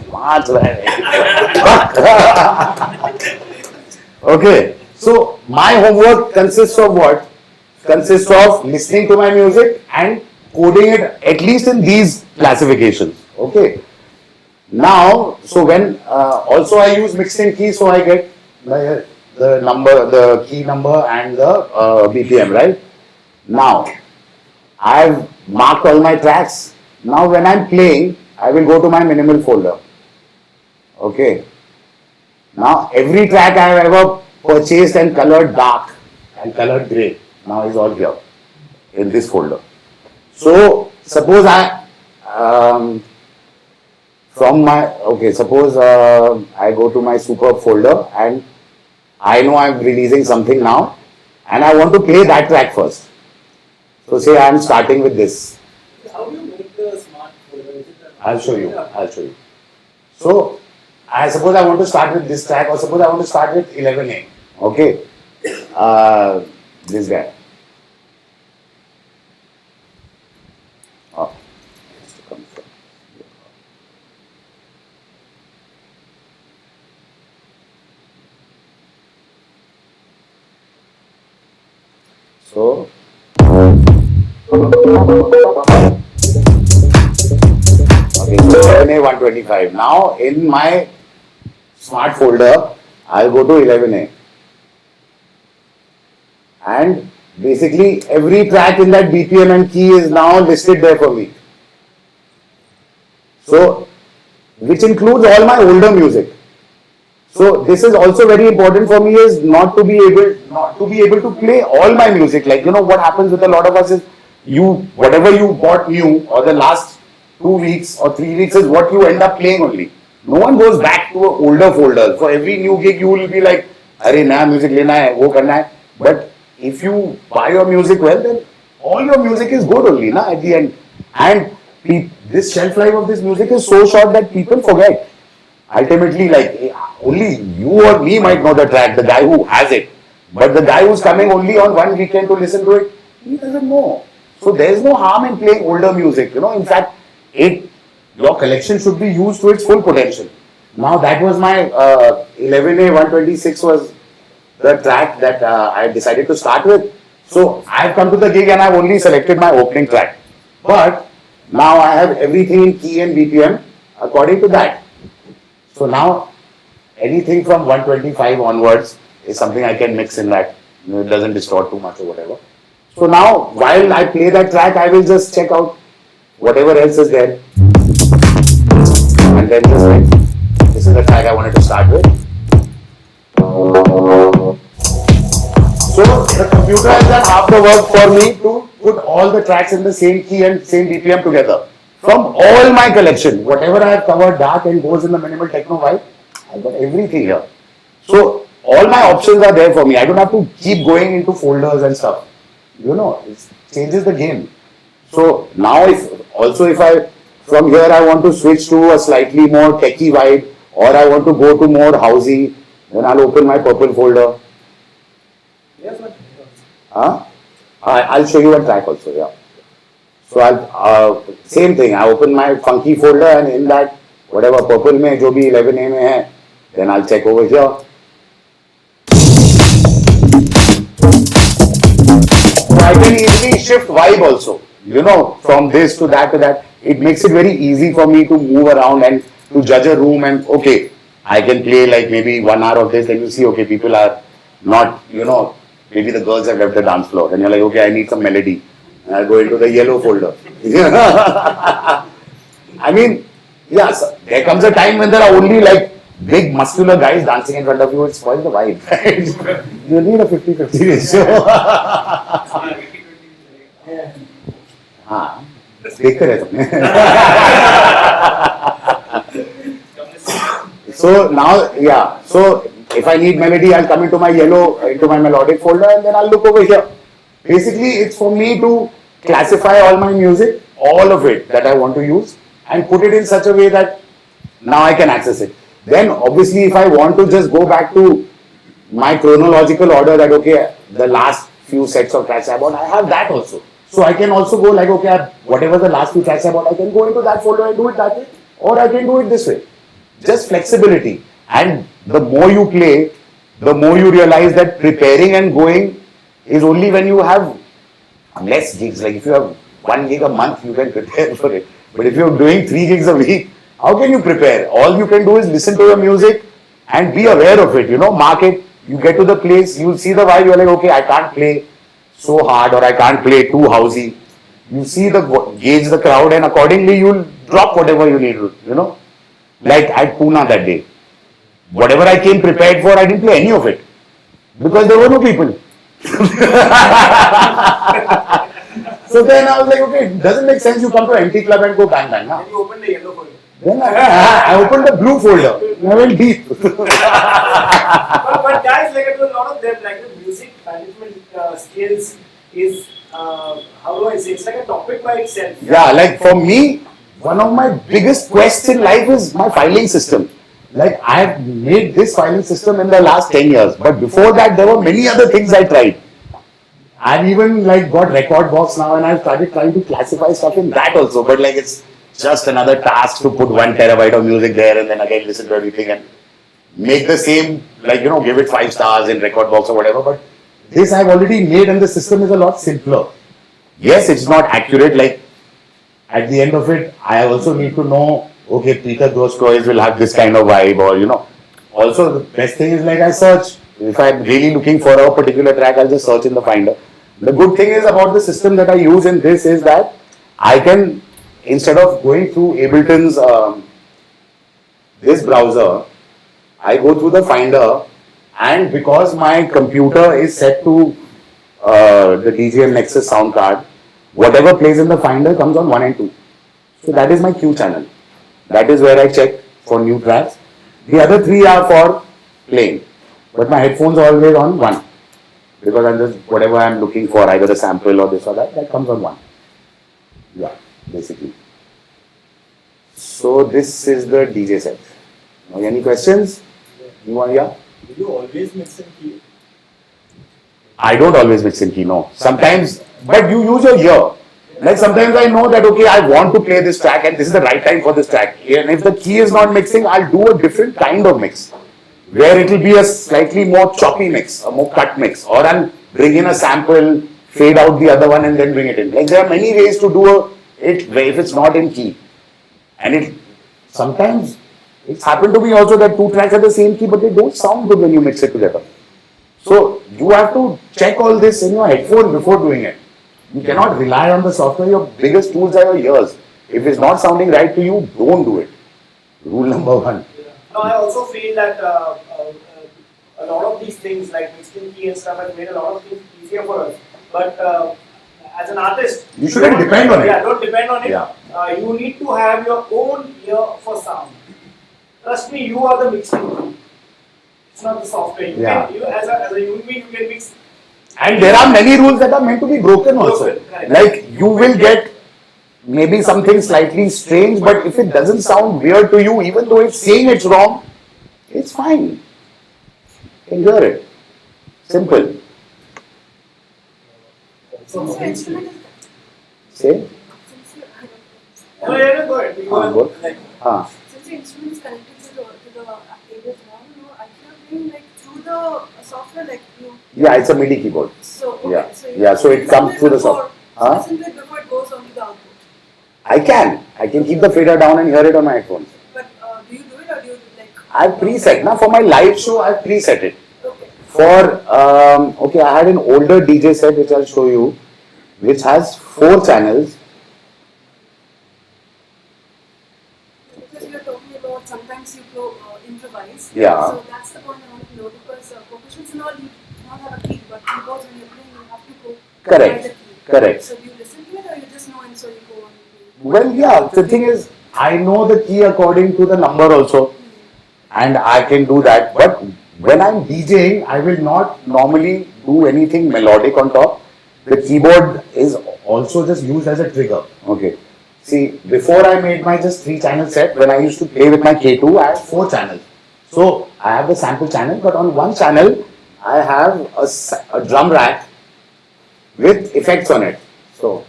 okay. So my homework consists of what? Consists of listening to my music and coding it at least in these classifications. Okay. Now, so when also I use mixed in key, so I get the number, the key number and the BPM, right? Now, I've marked all my tracks. Now, when I'm playing, I will go to my minimal folder. Okay. Now, every track I have ever purchased and colored dark and colored grey now is all here in this folder. So, suppose suppose I go to my Superb folder and I know I'm releasing something now and I want to play that track first. So say I'm starting with this. How do you make the smart folder? Is it I'll show you. So I suppose I want to start with this track or suppose I want to start with 11A. Okay. This guy. Oh. So, okay, so 11A 125. Now, in my smart folder, I'll go to 11A. And basically, every track in that BPM and key is now listed there for me. So, which includes all my older music. So this is also very important for me is not to be able to play all my music. Like, you know, what happens with a lot of us is whatever you bought new or the last 2 weeks or 3 weeks is what you end up playing only. No one goes back to an older folder. For every new gig you will be like, "Arey, naya music lena hai, wo karna hai." But if you buy your music well, then all your music is good only, na, at the end. And this shelf life of this music is so short that people forget. Ultimately, like, only you or me might know the track, the guy who has it. But the guy who's coming only on one weekend to listen to it, he doesn't know. So there's no harm in playing older music. You know, in fact, your collection should be used to its full potential. Now that was my 11A 126 was the track that I decided to start with. So I've come to the gig and I've only selected my opening track. But now I have everything in key and BPM according to that. So now anything from 125 onwards is something I can mix in that. You know, it doesn't distort too much or whatever. So now while I play that track, I will just check out whatever else is there. And then just like, this is the track I wanted to start with. So the computer has done half the work for me to put all the tracks in the same key and same BPM together. From all my collection, whatever I have covered dark and goes in the minimal techno vibe, I've got everything here. So all my options are there for me. I don't have to keep going into folders and stuff. You know, it changes the game. So now if from here I want to switch to a slightly more techie vibe or I want to go to more housey, then I'll open my Purple folder. Yes, but Huh? I'll show you a track also, yeah. So same thing, I open my funky folder and in that, whatever purple mein, jo bhi 11A mein hai, then I'll check over here. So I can easily shift vibe also, from this to that to that. It makes it very easy for me to move around and to judge a room and okay, I can play like maybe 1 hour of this, then you see, okay, people are not, maybe the girls have left the dance floor and you're like, okay, I need some melody. And I'll go into the yellow folder. I mean, yes, there comes a time when there are only like big muscular guys dancing in front of you, it spoils the vibe. Right? You need a 50-50 ratio. हाँ, देखते रहे तुमने. So now, yeah, so if I need melody, I'll come into my melodic folder and then I'll look over here. Basically, it's for me to classify all my music, all of it that I want to use and put it in such a way that now I can access it. Then obviously if I want to just go back to my chronological order that okay, the last few sets of tracks I bought, I have that also. So I can also go like okay, whatever the last few tracks I bought, I can go into that folder and do it that way or I can do it this way. Just flexibility, and the more you play, the more you realize that preparing and going is only when you have less gigs. Like if you have 1 gig a month, you can prepare for it. But if you're doing 3 gigs a week, how can you prepare? All you can do is listen to your music and be aware of it, mark it. You get to the place, you'll see the vibe, you're like, okay, I can't play so hard or I can't play too housey. You see gauge the crowd and accordingly you'll drop whatever you need, Like at Pune that day. Whatever I came prepared for, I didn't play any of it. Because there were no people. So then I was like, okay, it doesn't make sense you come to an empty club and go bang bang. Nah? Then you open the yellow folder. Then I opened the blue folder. I went deep. But guys, like a lot of them, like the music management skills is, how do I say, it's like a topic by itself. Yeah, like for me, one of my biggest quests in life is my filing system. Like I have made this filing system in the last 10 years, but before that there were many other things I tried. I've even like got record box now and I've started trying to classify stuff in that also, but like it's just another task to put 1 terabyte of music there and then again listen to everything and make the same, like give it 5 stars in record box or whatever, but this I've already made and the system is a lot simpler. Yes, it's not accurate, like at the end of it, I also need to know, okay, Peter Grosskreutz will have this kind of vibe or, Also, the best thing is like I search. If I'm really looking for a particular track, I'll just search in the Finder. The good thing is about the system that I use in this is that I can, instead of going through Ableton's, this browser, I go through the Finder and because my computer is set to the DJM Nexus sound card, whatever plays in the Finder comes on 1 and 2. So that is my Q channel. That is where I check for new tracks. The other 3 are for playing. But my headphones are always on 1. Because I'm just, whatever I'm looking for, either the sample or this or that comes on 1. Yeah, basically. So this is the DJ set. Now, any questions? You want, yeah? Do you always mix in key? I don't always mix in key, no. Sometimes, but you use your ear. Like sometimes I know that, okay, I want to play this track and this is the right time for this track. And if the key is not mixing, I'll do a different kind of mix. Where it will be a slightly more choppy mix, a more cut mix. Or I'll bring in a sample, fade out the other one and then bring it in. Like there are many ways to do it if it's not in key. And sometimes it's happened to me also that 2 tracks are the same key but they don't sound good when you mix it together. So you have to check all this in your headphone before doing it. You cannot rely on the software. Your biggest tools are your ears. If it's not sounding right to you, don't do it. Rule number 1. No, I also feel that a lot of these things like mixing key and stuff has made a lot of things easier for us. But as an artist, you shouldn't depend on it. Yeah, don't depend on it. Yeah. You need to have your own ear for sound. Trust me, you are the mixing key. It's not the software. You as a human being, you can mix. And there are many rules that are meant to be broken also. Like you will get maybe something slightly strange, but if it doesn't sound weird to you, even though it's saying it's wrong, it's fine. You can hear it. Simple. Also, Since your instrument is Say? since you I don't know. Oh, yeah, go ahead. हाँ, बोल. Like, हाँ. Since the instrument is connected to the cables now, I feel like through the software, like Yeah, it's a MIDI keyboard. So okay, Yeah. so you Yeah, so it listen comes to through the before- Huh? Listen to it before it goes onto the output. I can keep the fader down and hear it on my headphones. But do you do it or do you like? I've preset. Now for my live show, I've preset it. Okay. For okay, I had an older DJ set which I'll show you, which has 4 channels. Because you're talking about sometimes you go improvise. Yeah. So that's the point I want to know because percussions and all you do not have a key, but keyboards when you're playing you have to go Correct. by the key. Correct. So do you listen to it or you just know and so you go on? Well, yeah. The thing is, I know the key according to the number also, and I can do that. But when I'm DJing, I will not normally do anything melodic on top. The keyboard is also just used as a trigger. Okay. See, before I made my just 3-channel set, when I used to play with my K2, I had 4 channels. So I have the sample channel, but on one channel, I have a drum rack with effects on it. So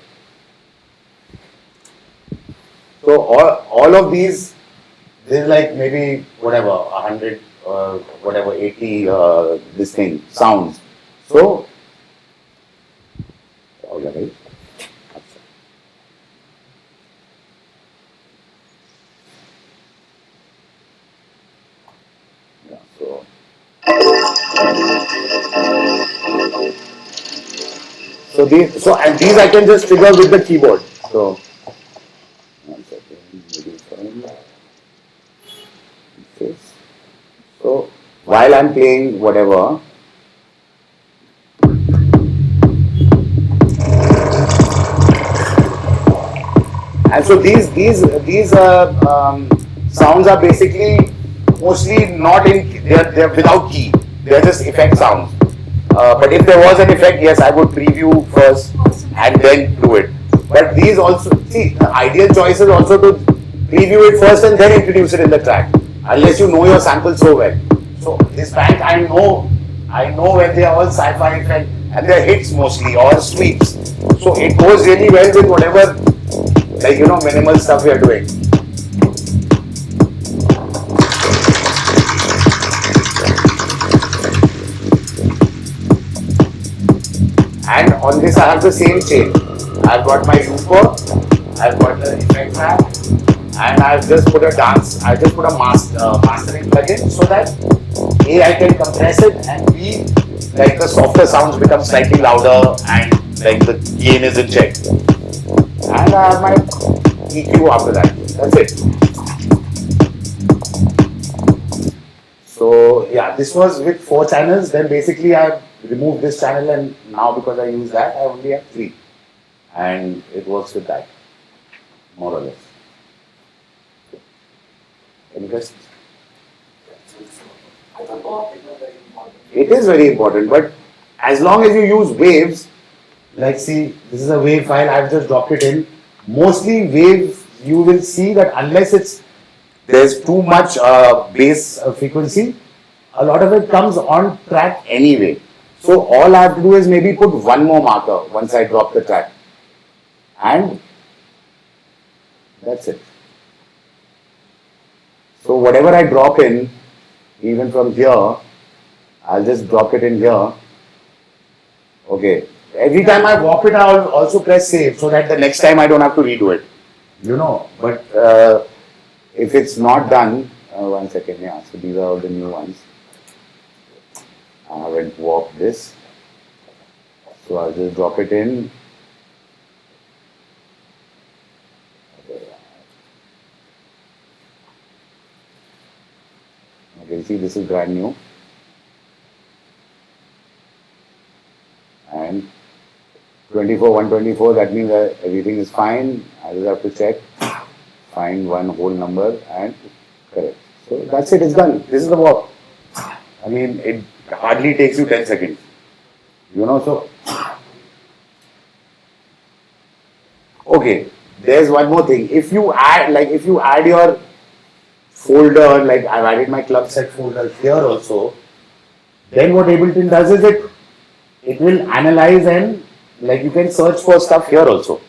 all of these, there's like maybe whatever 100 whatever 80 this thing sounds. So all right. Yeah, and these I can just trigger with the keyboard. So 1 second, maybe fine. Okay. So while I'm playing whatever, and so these sounds are basically mostly not in, they're without key. They're just effect sounds. But if there was an effect, yes, I would preview first and then do it. But these also, see, the ideal choice is also to preview it first and then introduce it in the track, unless you know your sample so well. So this band, I know when they are all sci-fi effect and they're hits mostly or sweeps. So it goes really well with whatever, like, minimal stuff we are doing. And on this I have the same chain. I've got my looper, I've got the effect rack, and I've just put a mastering plugin so that A, I can compress it, and B, like the softer sounds become slightly louder and like the gain is in check. And I have my EQ after that. That's it. So yeah, this was with 4 channels. Then basically I removed this channel, and now because I use that, I only have 3, and it works with that, more or less. Any questions? It is very important, but as long as you use waves, like see, this is a wave file, I've just dropped it in. Mostly waves, you will see that unless there's too much bass frequency, a lot of it comes on track anyway. So all I have to do is maybe put one more marker once I drop the track, and that's it. So whatever I drop in, even from here, I'll just drop it in here. Okay. Every time I warp it, I'll also press save so that the next time I don't have to redo it. But if it's not done, 1 second, yeah, so these are all the new ones. I haven't warped this. So I'll just drop it in. Okay, see, this is brand new. And 24, 124, that means that everything is fine. I just have to check, find one whole number and correct. So that's it, it's done. This is the warp. I mean, it hardly takes you 10 seconds. So. Okay, there's one more thing. If you add your folder, like I've added my club set folder here also, then what Ableton does is it will analyze and like you can search for stuff here also.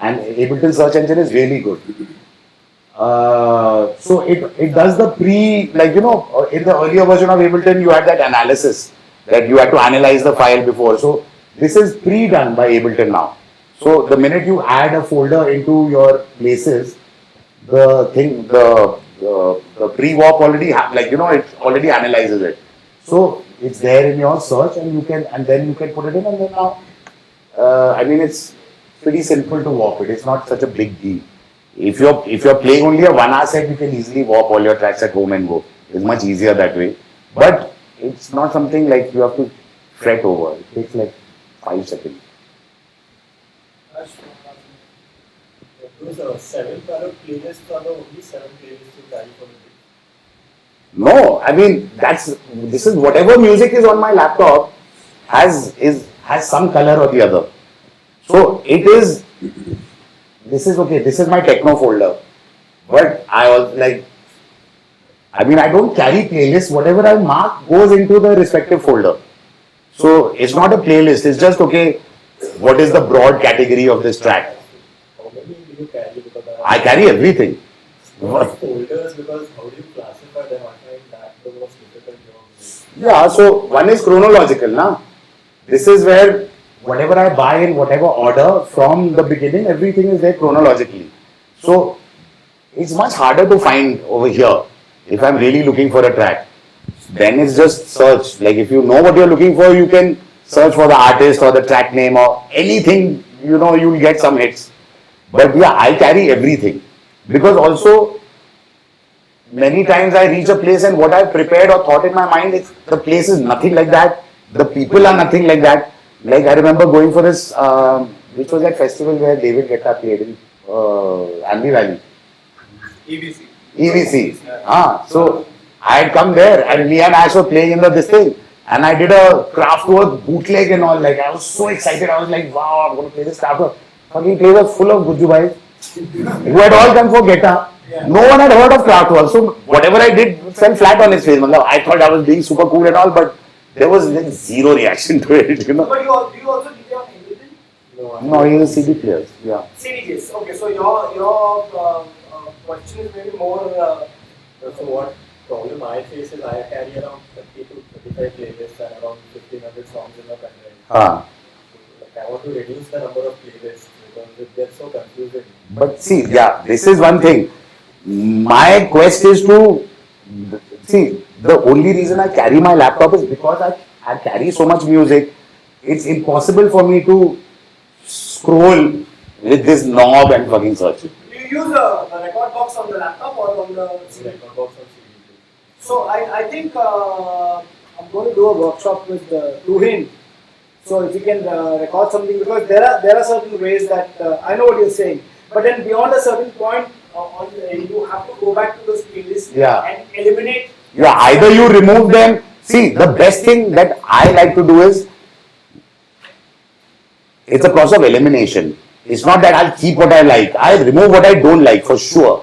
And Ableton search engine is really good. So it does the like in the earlier version of Ableton you had that analysis that you had to analyze the file before. So this is pre-done by Ableton now. So the minute you add a folder into your places, the pre-warp already it already analyzes it. So it's there in your search and then you can put it in and then now I mean it's pretty simple to warp it. It's not such a big deal. If you're playing only a 1 hour set, you can easily warp all your tracks at home and go. It's much easier that way. But it's not something like you have to fret over. It takes like 5 seconds. Those 7 color playlists are the only 7 playlists you carry for the day. No, I mean this is whatever music is on my laptop has some color or the other. So this is my techno folder. But I don't carry playlists. Whatever I mark goes into the respective folder. So it's not a playlist, it's just what is the broad category of this track? How many do you carry? Because I carry everything. folders, because how do you classify them? I find that the most difficult job. Yeah, so one is chronological, na? This is where whatever I buy in whatever order from the beginning, everything is there chronologically. So it's much harder to find over here if I'm really looking for a track. Then it's just search. Like if you know what you're looking for, you can search for the artist or the track name or anything, you'll get some hits. But yeah, I carry everything. Because also, many times I reach a place and what I've prepared or thought in my mind, the place is nothing like that. The people are nothing like that. Like I remember going for this, which was that festival where David Guetta played in Ambi Valley. EVC. EVC. So I had come there and me and Ash were playing in this thing. And I did a Kraftwerk bootleg and all. Like I was so excited. I was like, wow, I'm going to play this Kraftwerk. Fucking place was full of Gujju boys who had all come for Guetta. No one had heard of Kraftwerk. So whatever I did fell flat on his face. I thought I was being super cool and all, but there was like zero reaction to it, But do you also DJ on Ableton? No, he is CD players. Yeah. CDJs. Okay, so your question is maybe more. So what problem I face is I carry around 30 to 35 playlists and around 1500 songs in the pen drive. So, I want to reduce the number of playlists because it gets so confusing. But see, yeah, this is one thing. My quest is to see. The only reason I carry my laptop is because I carry so much music. It's impossible for me to scroll with this knob and fucking search. Do you use a record box on the laptop or on the CD? Record box on CD. So I think I'm going to do a workshop with Tuhin. So if you can record something, because there are certain ways that I know what you're saying, but then beyond a certain point, you have to go back to those playlists and eliminate. Yeah, either you remove them. See, the best thing that I like to do is, it's a process of elimination. It's not that I'll keep what I like. I remove what I don't like for sure.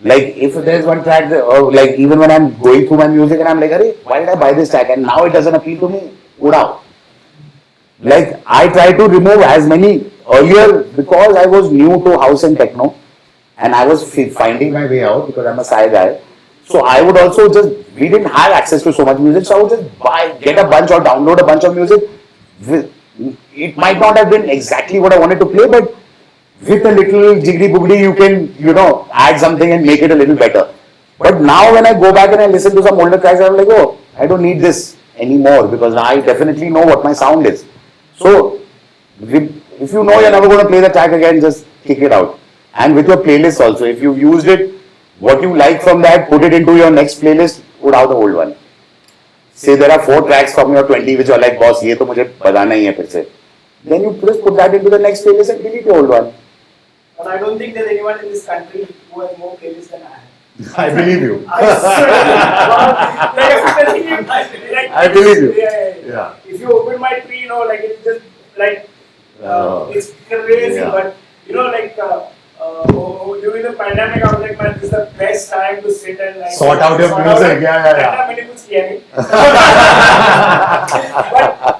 Like if there's one track, or like even when I'm going through my music and I'm like, "Arey, why did I buy this track?" and now it doesn't appeal to me. Udao. Like I try to remove as many earlier because I was new to house and techno, and I was finding my way out because I'm a shy guy. So I would also we didn't have access to so much music, so I would just get a bunch or download a bunch of music. It might not have been exactly what I wanted to play, but with a little jiggly boogly, you can, add something and make it a little better. But now when I go back and I listen to some older tracks, I'm like, oh, I don't need this anymore because I definitely know what my sound is. So if you know you're never going to play the track again, just kick it out. And with your playlist also, if you've used it, what you like from that, put it into your next playlist, put out the old one. Say there are 4 tracks from your 20 which are like, boss, ये तो मुझे बजाना ही है फिर से. Then you just put that into the next playlist and delete your old one. And I don't think there's anyone in this country who has more playlists than I have. I believe you. I believe you. Yeah. If you open my tree, it's just like it's crazy. Yeah. But during the pandemic, I was like, man, this is the best time to sit and like Sort out your music, yeah. मैंने कुछ किया नहीं.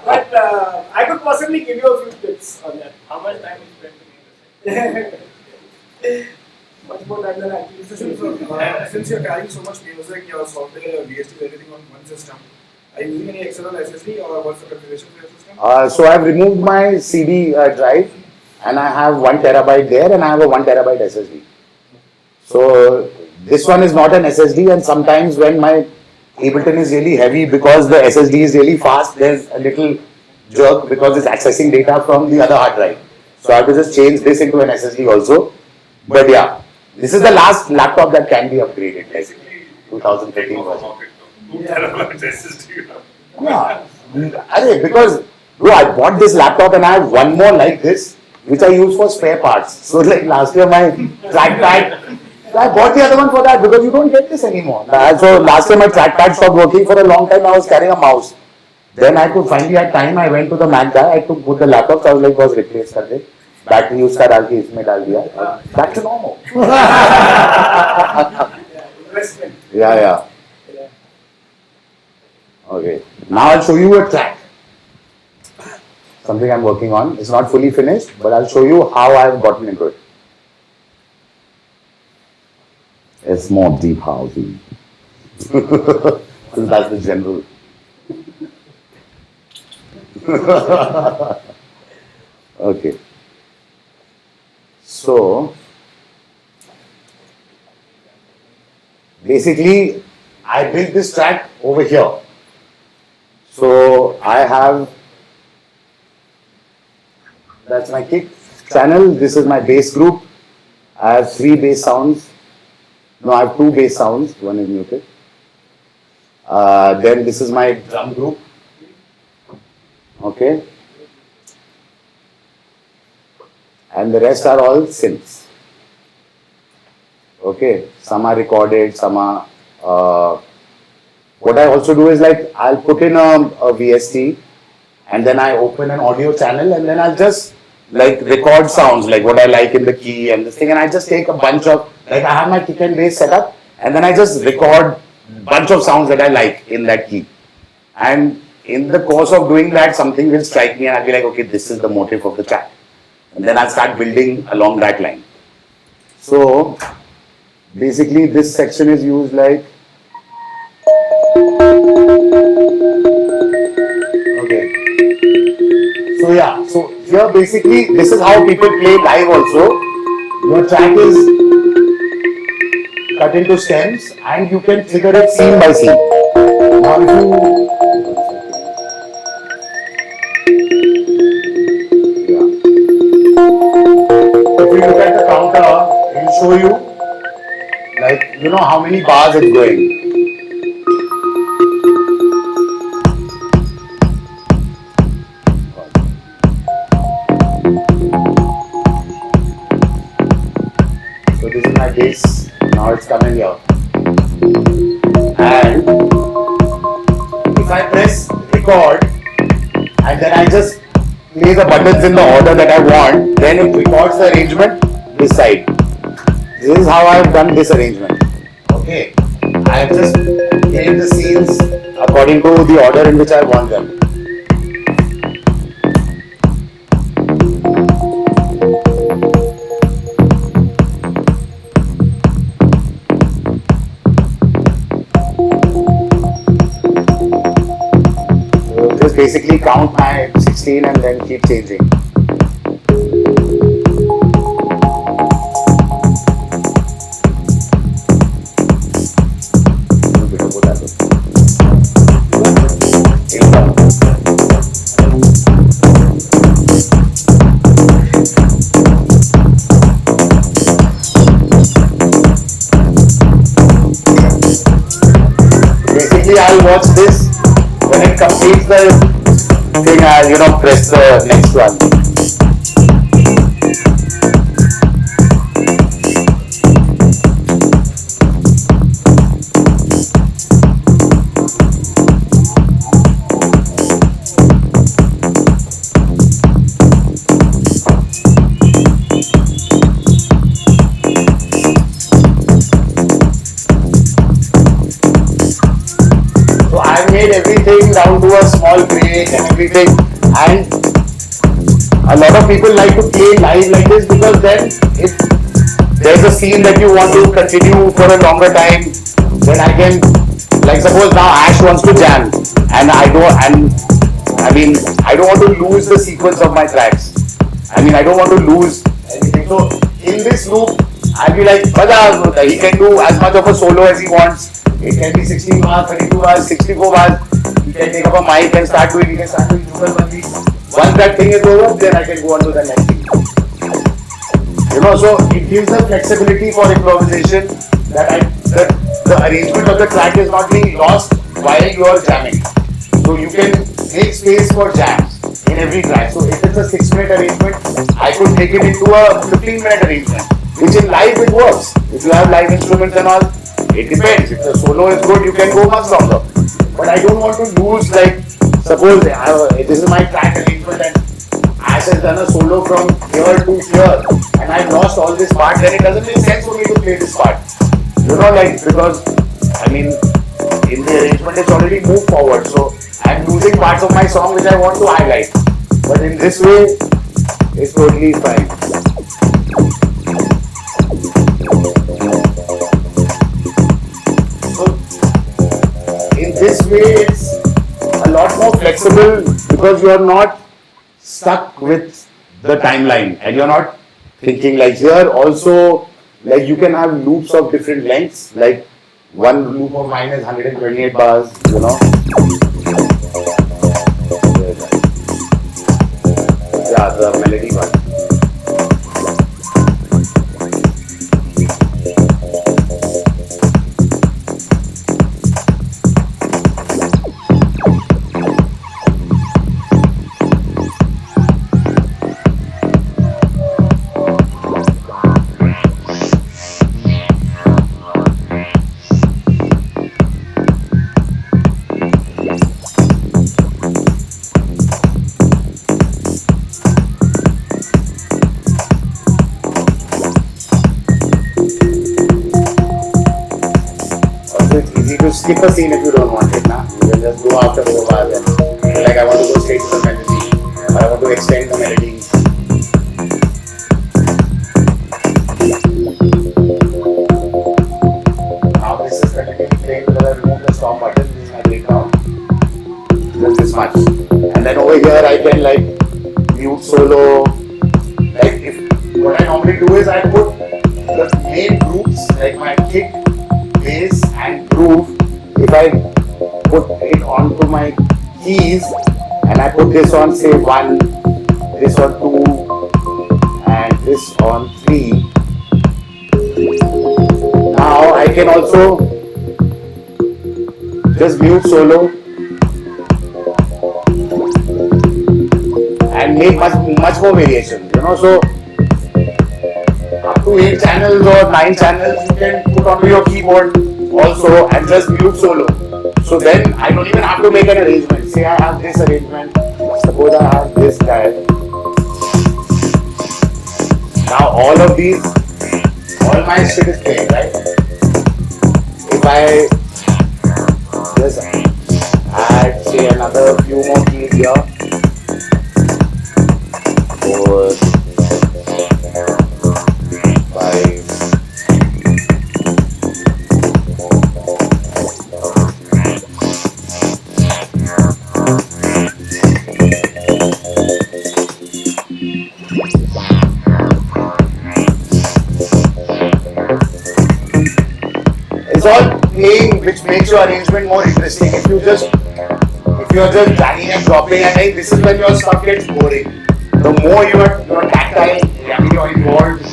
but I could possibly give you a few tips on that. How much time you spend to make this? Much more time than I actually. Since you're carrying so much music, your software, your VST, everything on one system, are you using any external SSD or what's the configuration for your system? So I've removed my CD drive and I have 1 terabyte there and I have a 1 terabyte SSD. So this one is not an SSD, and sometimes when my Ableton is really heavy because the SSD is really fast, there's a little jerk because it's accessing data from the other hard drive. So I have to just change this into an SSD also. But yeah, this is the last laptop that can be upgraded, basically. 2013 version. 2 terabytes SSD. Yeah, because bro, I bought this laptop and I have one more like this, which I use for spare parts. So like last year my trackpad, I bought the other one for that because you don't get this anymore. So last year my trackpad stopped working for a long time. I was carrying a mouse. Then I could finally had time. I went to the Mac guy. I took both the laptops. I was like, was replaced कर दे. Battery उसका डाल के इसमें डाल दिया. Back to normal. Investment. Yeah. Okay. Now I'll show you a track. Something I'm working on. It's not fully finished, but I'll show you how I've gotten into it. It's more deep housing. That's the general. Okay. So, basically, I built this track over here. So, I have, that's my kick channel. This is my bass group. I have 3 bass sounds. No, I have 2 bass sounds. One is muted. Then this is my drum group. Okay. And the rest are all synths. Okay. Some are recorded, some are. What I also do is like I'll put in a VST and then I open an audio channel and then I'll just like record sounds like what I like in the key and this thing, and I just take a bunch of, like I have my kick and bass set up and then I just record bunch of sounds that I like in that key, and in the course of doing that something will strike me and I'll be like, okay, this is the motive of the track, and then I'll start building along that line. So basically this section is used like, okay. So yeah, so here basically this is how people play live also. Your track is cut into stems and you can trigger it scene by scene. Now if you look at the counter, it will show you like, you know, how many bars it's going. So this is my bass. Now it's coming here. And if I press record and then I just play the buttons in the order that I want, then it records the arrangement this side. This is how I have done this arrangement. Okay. I have just played the scenes according to the order in which I want them. Just basically count my 16 and then keep changing. Basically, I'll watch this. When it completes the thing, I'll, press the next one. made everything down to a small break and everything. And a lot of people like to play live like this because then if there's a scene that you want to continue for a longer time, then I can, like suppose now Ash wants to jam and I don't want to lose the sequence of my tracks. I don't want to lose anything. So in this loop, I'll be like, he can do as much of a solo as he wants. It can be 16 bars, 32 bars, 64 bars. He can take up a mic and start doing Jugalbandi. Once that thing is over, then I can go on to the next thing. So it gives the flexibility for improvisation that the arrangement of the track is not being lost while you are jamming. So you can make space for jams in every track. So if it's a 6-minute arrangement, I could make it into a 15-minute arrangement, which in live it works. If you have live instruments and all, it depends. If the solo is good, you can go much longer. But I don't want to lose, like, suppose this is my track arrangement and Ash has done a solo from here to here and I've lost all this part, then it doesn't make sense for me to play this part. Because in the arrangement it's already moved forward, so I'm losing parts of my song which I want to highlight. But in this way, it's totally fine. So in this way, it's a lot more flexible because you are not stuck with the timeline and you're not thinking like here also, like you can have loops of different lengths, like one loop of mine is 128 bars, Yeah, the melody one. To skip a scene if you don't want it, nah? You can just go after the bars and like I want to go straight to the melody, or I want to extend the melody. Now this is technically playing because I removed the stop button. This is my breakdown. Just this much. And then over here I can like mute solo. Like what I normally do is I put the main groups like my kick, bass and groove. If I put it onto my keys and I put this on say 1, this on 2 and this on 3, now I can also just mute solo and make much more variation, so up to 8 channels or 9 channels you can put onto your keyboard also and just mute solo. So then I don't even have to make an arrangement. Say I have this arrangement, suppose I have this guy. Now all of these, all my shit is playing, right? If I just add say another few more keys here, 4, 5, all playing, which makes your arrangement more interesting. If you're just dragging and dropping, and this is when your stuff gets boring. The more you're tactile, you're involved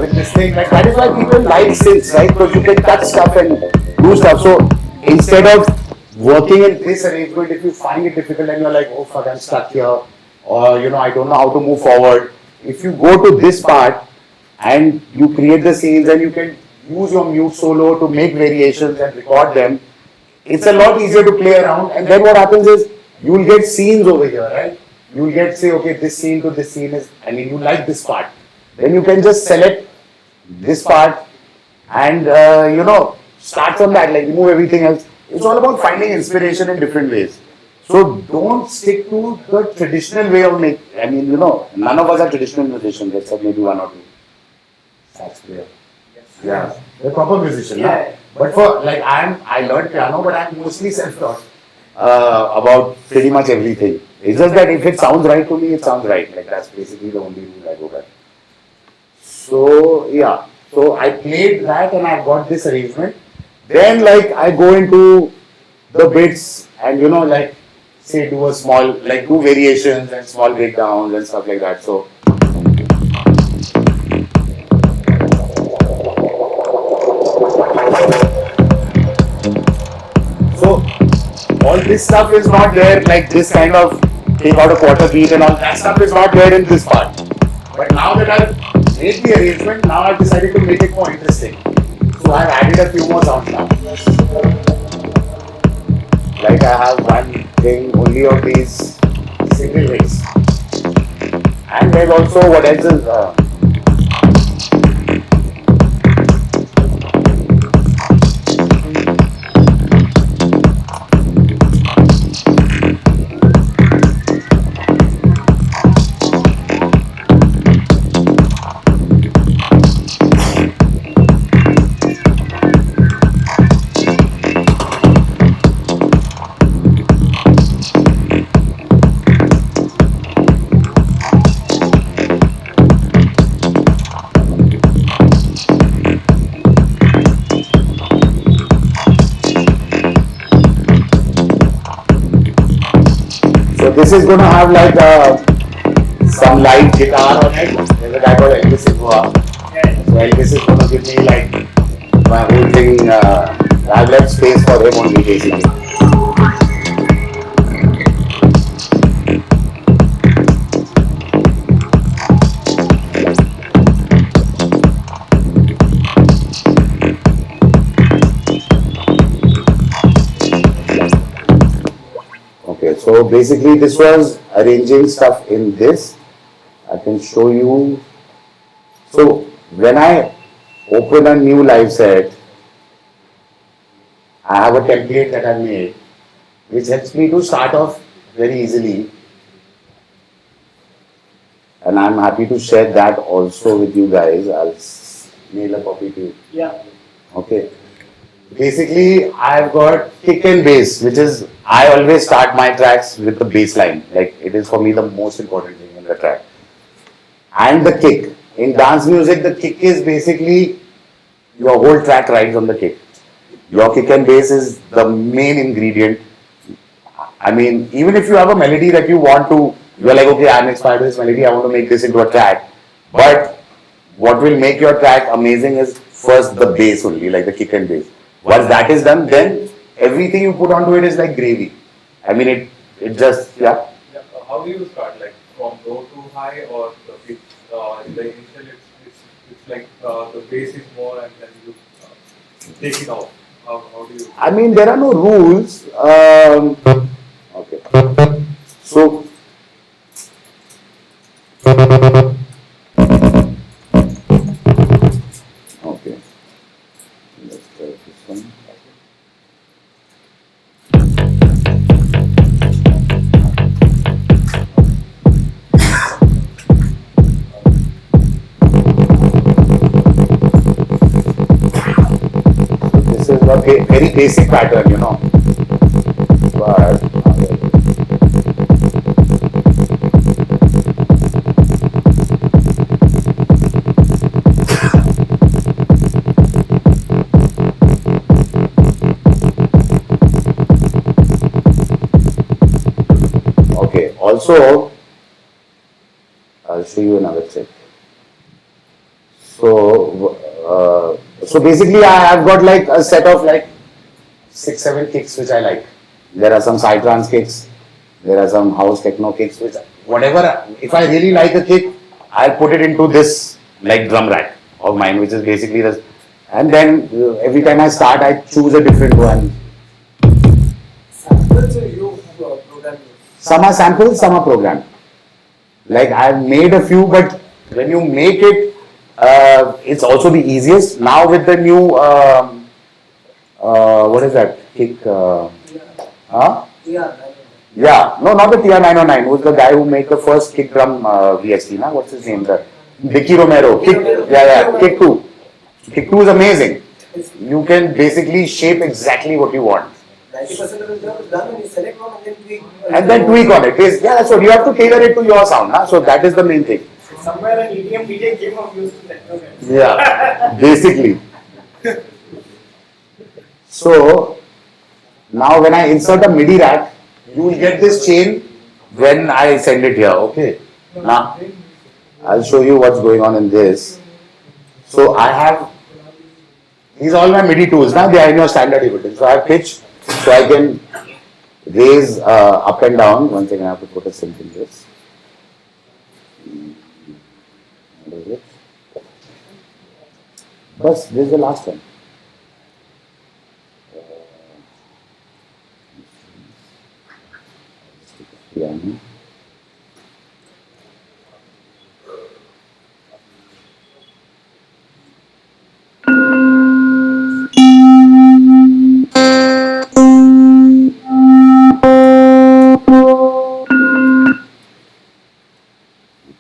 with this thing. Like that is why people like synths, right? Because you can touch stuff and do stuff. So instead of working in this arrangement, if you find it difficult and you're like, oh fuck, I'm stuck here, or I don't know how to move forward. If you go to this part and you create the scenes and you can use your mute solo to make variations and record them, it's a lot easier to play around. And then what happens is you will get scenes over here, right? You will get say, okay, this scene to this scene is, you like this part. Then you can just select this part and start from that, like remove everything else It's all about finding inspiration in different ways. So don't stick to the traditional way of making. I mean, you know, none of us are traditional musicians, except maybe one or two. Sax player. Yeah, they're proper musician. Yeah. Yeah. But for like I learned piano, but I'm mostly self-taught about pretty much everything. It's just that if it sounds right to me, it sounds right. Like that's basically the only rule I go by. So yeah, so I played that and I got this arrangement. Then like I go into the bits and you know like say do a small like do variations and small breakdowns and stuff like that. So all this stuff is not there, like this kind of take out a quarter beat and all that stuff is not there in this part. But now that I've made the arrangement, now I've decided to make it more interesting. So I've added a few more sounds now. Like I have one thing only of these single hits. And there's also what else is so this is going to have like some live guitar on it. There's a guy called Elvis in Goa. So Elvis is going to give me like my whole thing. I've left space for him only basically. Okay, so basically this was arranging stuff in this. I can show you. So when I open a new live set, I have a template that I've made, which helps me to start off very easily. And I'm happy to share that also with you guys. I'll mail a copy to you. Yeah. Okay. Basically, I've got kick and bass, which is, I always start my tracks with the bass line. Like, it is for me the most important thing in the track. And the kick. In dance music, the kick is basically, your whole track rides on the kick. Your kick and bass is the main ingredient. I mean, even if you have a melody that you want to, you're like, okay, I'm inspired by this melody, I want to make this into a track. But what will make your track amazing is first the bass only, like the kick and bass. Once that is done, then everything you put onto it is like gravy. I mean, it just, yeah. How do you start? Like from low to high, or the pitch? In the initial, it's like the bass is more, and then you take it off. How do you? I mean, there are no rules. Okay. So, okay. Let's try this one. This is a very basic pattern, you know. But okay. Also, I'll show you another trick. So basically I have got like a set of like 6-7 kicks which I like. There are some psytrance kicks, there are some house techno kicks, which whatever, if I really like a kick, I'll put it into this like drum rack of mine, which is basically this. And then every time I start, I choose a different one. Samples you program. Some are samples, some are programmed. Like I've made a few, but when you make it, it's also the easiest. Now with the new what is that? Kick, huh? Yeah. Yeah, no, not the TR-909. Who's the guy who made the first kick drum VST? Na? What's his name? Vicky Romero. Kick, yeah, Kick 2. Kick 2 is amazing. You can basically shape exactly what you want. 90% of the job is done and you select one and then tweak. And then tweak on it. Yeah, that's what you have to tailor it to your sound. Na? So that is the main thing. Somewhere an EDM DJ came up used to that. Okay. Yeah, basically. So now when I insert a MIDI rack, you will get this chain when I send it here. Okay. Now I'll show you what's going on in this. So I have these are all my MIDI tools. Now they are in your standard equipment. So I have pitch, so I can raise up and down. One second, I have to put a sync in this. Bus, this is the last one. Piano.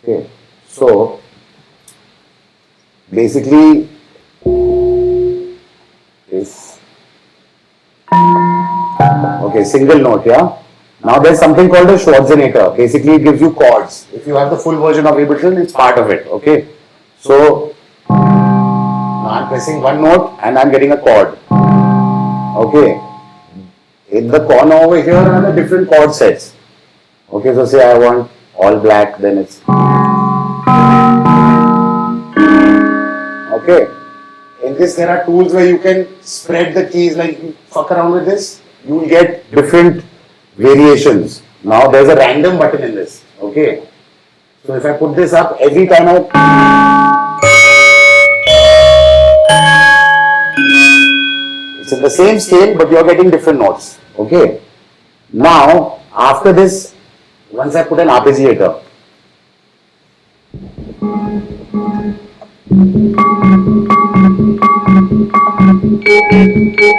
Okay, so basically this. Okay, single note, yeah. Now there's something called a Schwarzenegger. Basically, it gives you chords. If you have the full version of Ableton, it's part of it. Okay. So now I'm pressing one note and I'm getting a chord. Okay. In the corner over here are the different chord sets. Okay. So say I want all black, then it's okay. In this, there are tools where you can spread the keys. Like you fuck around with this, you will get different variations. Now there's a random button in this. Okay. So if I put this up, every time it's in the same scale, but you're getting different notes. Okay. Now after this, once I put an arpeggiator,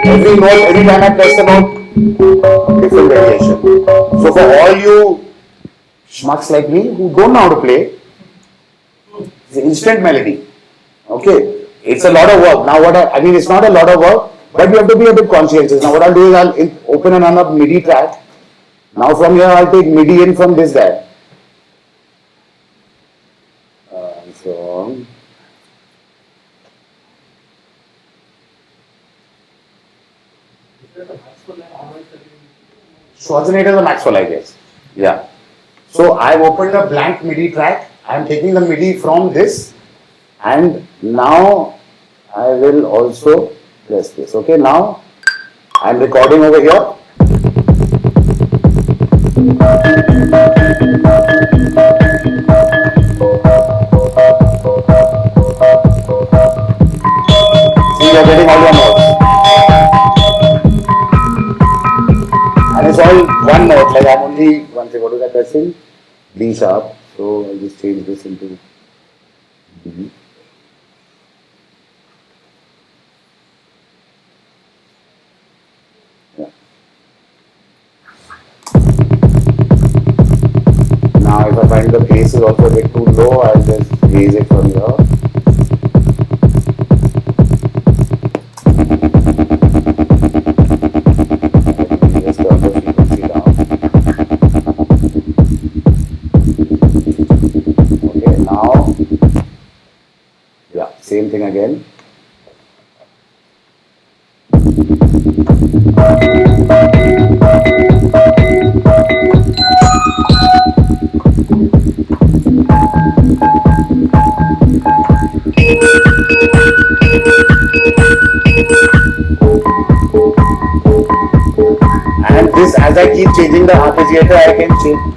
every note, every time I press the note, different variation. So for all you schmucks like me who don't know how to play, it's an instant melody. Okay, it's a lot of work. Now I mean it's not a lot of work, but you have to be a bit conscientious. Now what I'll do is I'll open another MIDI track. Now from here I'll take MIDI in from this guy. So Schwarzenegger is a Maxwell, I guess. Yeah. So I've opened a blank MIDI track. I'm taking the MIDI from this, and now I will also press this. Okay. Now I'm recording over here. See, you're getting all your notes. And it's all one note, like I'm only, one second, what is that pressing? D sharp. So I'll just change this into D. Yeah. Now if I find the bass is also a bit too low, I'll just raise it from here. Same thing again. And this, as I keep changing the arpeggiator, I can change.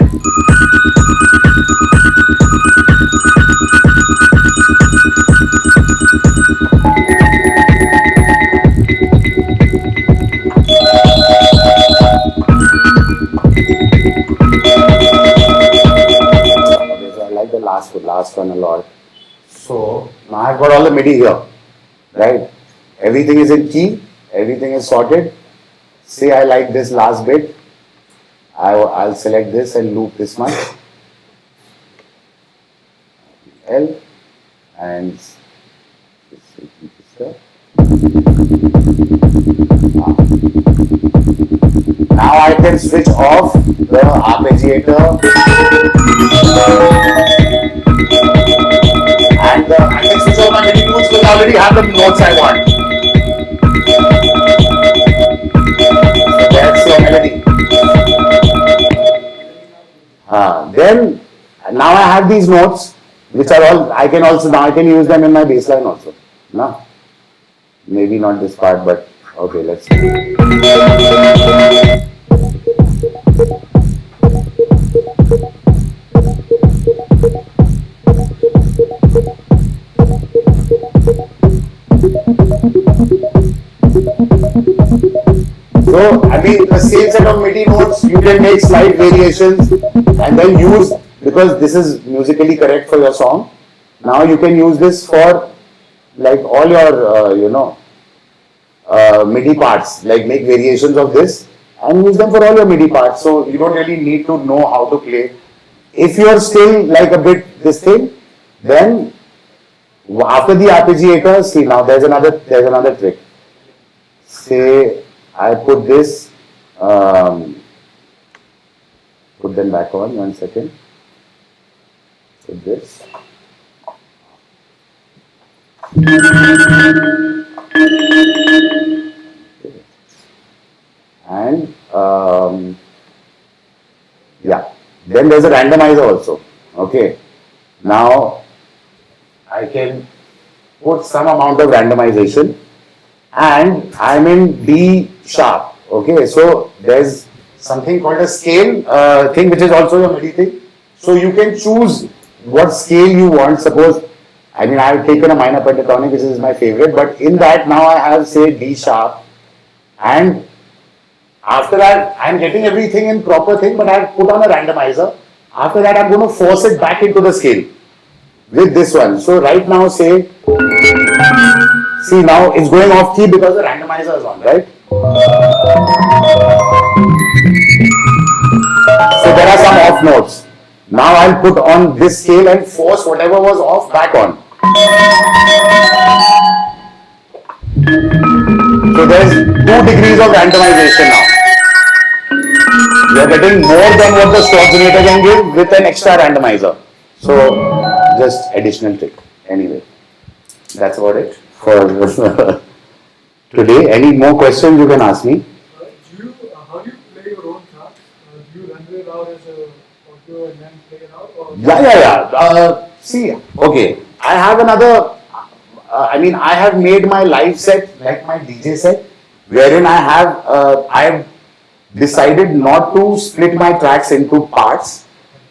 Last one a lot. So now I've got all the MIDI here, right? Everything is in key. everything is sorted. Say I like this last bit. I'll select this and loop this much. L and now I can switch off the arpeggiator and I can switch off my MIDI tools because I already have the notes I want. So that's your melody. Then now I have these notes which are all I can use them in my bass line also. No? Maybe not this part, but okay, let's see. So, I mean, the same set of MIDI notes, you can make slight variations and then use, because this is musically correct for your song. Now you can use this for like all your, MIDI parts, like make variations of this and use them for all your MIDI parts. So you don't really need to know how to play. If you're still like a bit this thing, then after the arpeggiator, see now there's another trick. Say I put this, put them back on, 1 second. Put this. And yeah, then there's a randomizer also. Okay, now I can put some amount of randomization and I'm in D sharp. Okay, so there's something called a scale thing which is also a MIDI thing. So you can choose what scale you want. Suppose, I mean, I have taken a minor pentatonic, which is my favorite, but in that now I have say D sharp, and after that I'm getting everything in proper thing, but I have put on a randomizer. After that I'm going to force it back into the scale with this one. So right now say, see now it's going off key because the randomizer is on, right? So there are some off notes. Now I'll put on this scale and force whatever was off back on. So there's 2 degrees of randomization now. You're getting more than what the stock generator can give with an extra randomizer. So just additional trick. Anyway, that's about it for today. Any more questions you can ask me? How do you play your own tracks? Do you render it out as a audio and then play it out? Or Yeah. See, okay. I have another. I have made my live set like my DJ set, wherein I have decided not to split my tracks into parts,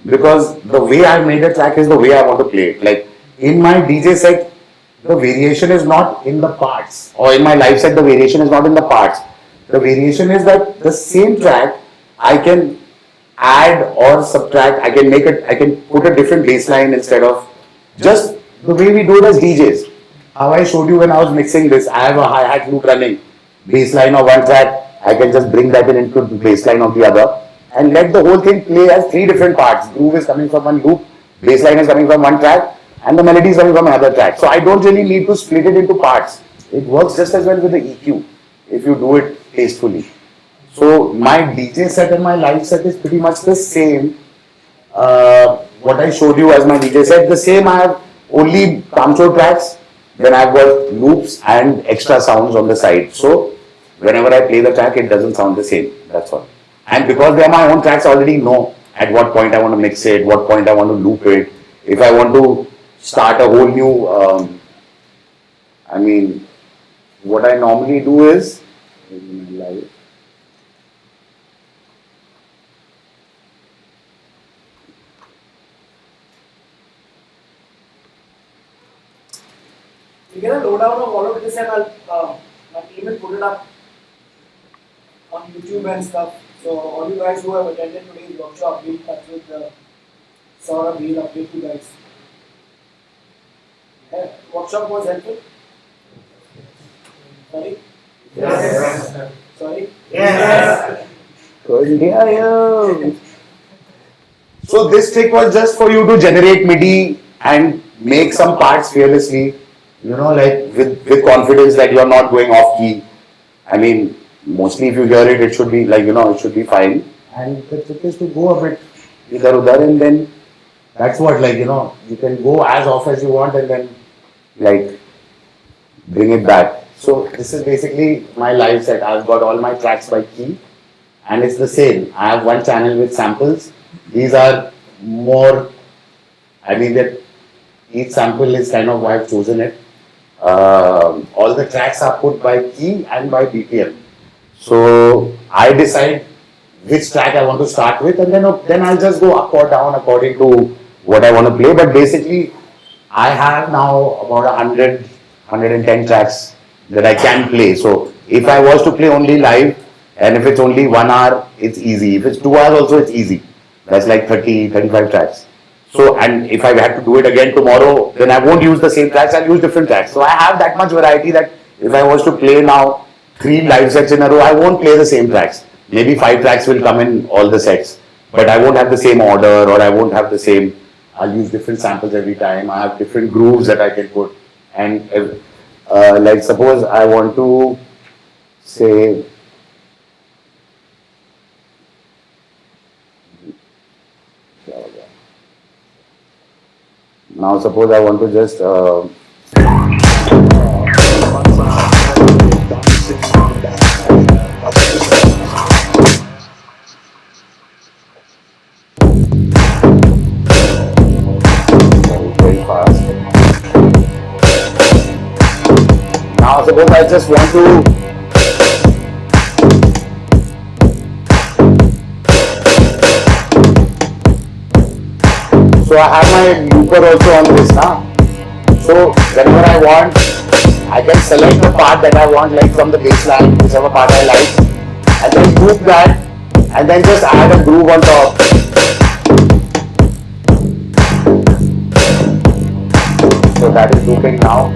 because the way I made a track is the way I want to play it. Like in my DJ set, the variation is not in the parts, or in my live set, the variation is not in the parts. The variation is that the same track I can add or subtract. I can put a different bass line instead of just the way we do it as DJs. How I showed you when I was mixing this, I have a hi-hat loop running, bass line of one track, I can just bring that into the bass line of the other and let the whole thing play as 3 different parts. Groove is coming from one loop, bass line is coming from one track, and the melody is coming from another track. So I don't really need to split it into parts. It works just as well with the EQ if you do it tastefully. So my DJ set and my live set is pretty much the same. What I showed you as my DJ set, the same. I have only Kamcho tracks, then I've got loops and extra sounds on the side. So whenever I play the track, it doesn't sound the same. That's all. And because they are my own tracks, I already know at what point I want to mix it, what point I want to loop it. If I want to start a whole new, what I normally do is, You get a lowdown of all of this, and my team will put it up on YouTube and stuff. So all you guys who have attended today's workshop, be in touch with Saurabh. He'll update you guys. Workshop was helpful. Sorry. Yes. Sorry? Yes. So this trick was just for you to generate MIDI and make some parts fearlessly, you know, like with confidence that you're not going off key. I mean, mostly if you hear it, it should be like, you know, it should be fine. And the trick is to go a bit either udar, and then that's what, like, you know, you can go as off as you want and then like bring it back. So this is basically my live set. I've got all my tracks by key and it's the same. I have one channel with samples. These are more, I mean that each sample is kind of why I've chosen it. All the tracks are put by key and by BPM. So I decide which track I want to start with, and then I'll just go up or down according to what I want to play. But basically, I have now about 100, 110 tracks that I can play. So if I was to play only live, and if it's only 1 hour, it's easy. If it's 2 hours also, it's easy. That's like 30, 35 tracks. So, and if I had to do it again tomorrow, then I won't use the same tracks, I'll use different tracks. So I have that much variety that if I was to play now 3 live sets in a row, I won't play the same tracks. Maybe 5 tracks will come in all the sets, but I won't have the same order, or I won't have the same, I'll use different samples every time. I have different grooves that I can put. And like suppose I want to say, now suppose I want to just very fast. Now suppose I just want to so I have my looper also on this now. So whenever I want, I can select the part that I want, like from the baseline, whichever part I like, and then loop that, and then just add a groove on top. So that is looping now.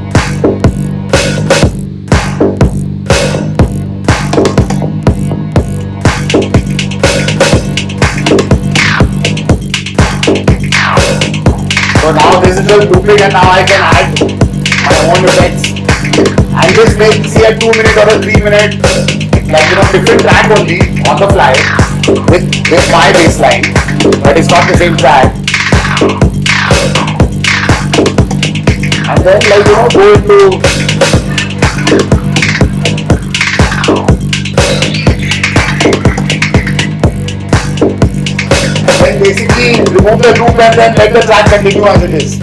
So now this is just looping, and now I can add my own effects and just make, see, a 2 minute or a 3 minute, like, you know, different track only on the fly with my bassline, but it's not the same track. And then, like, you know, go into then basically remove the loop and then let the track continue as it is.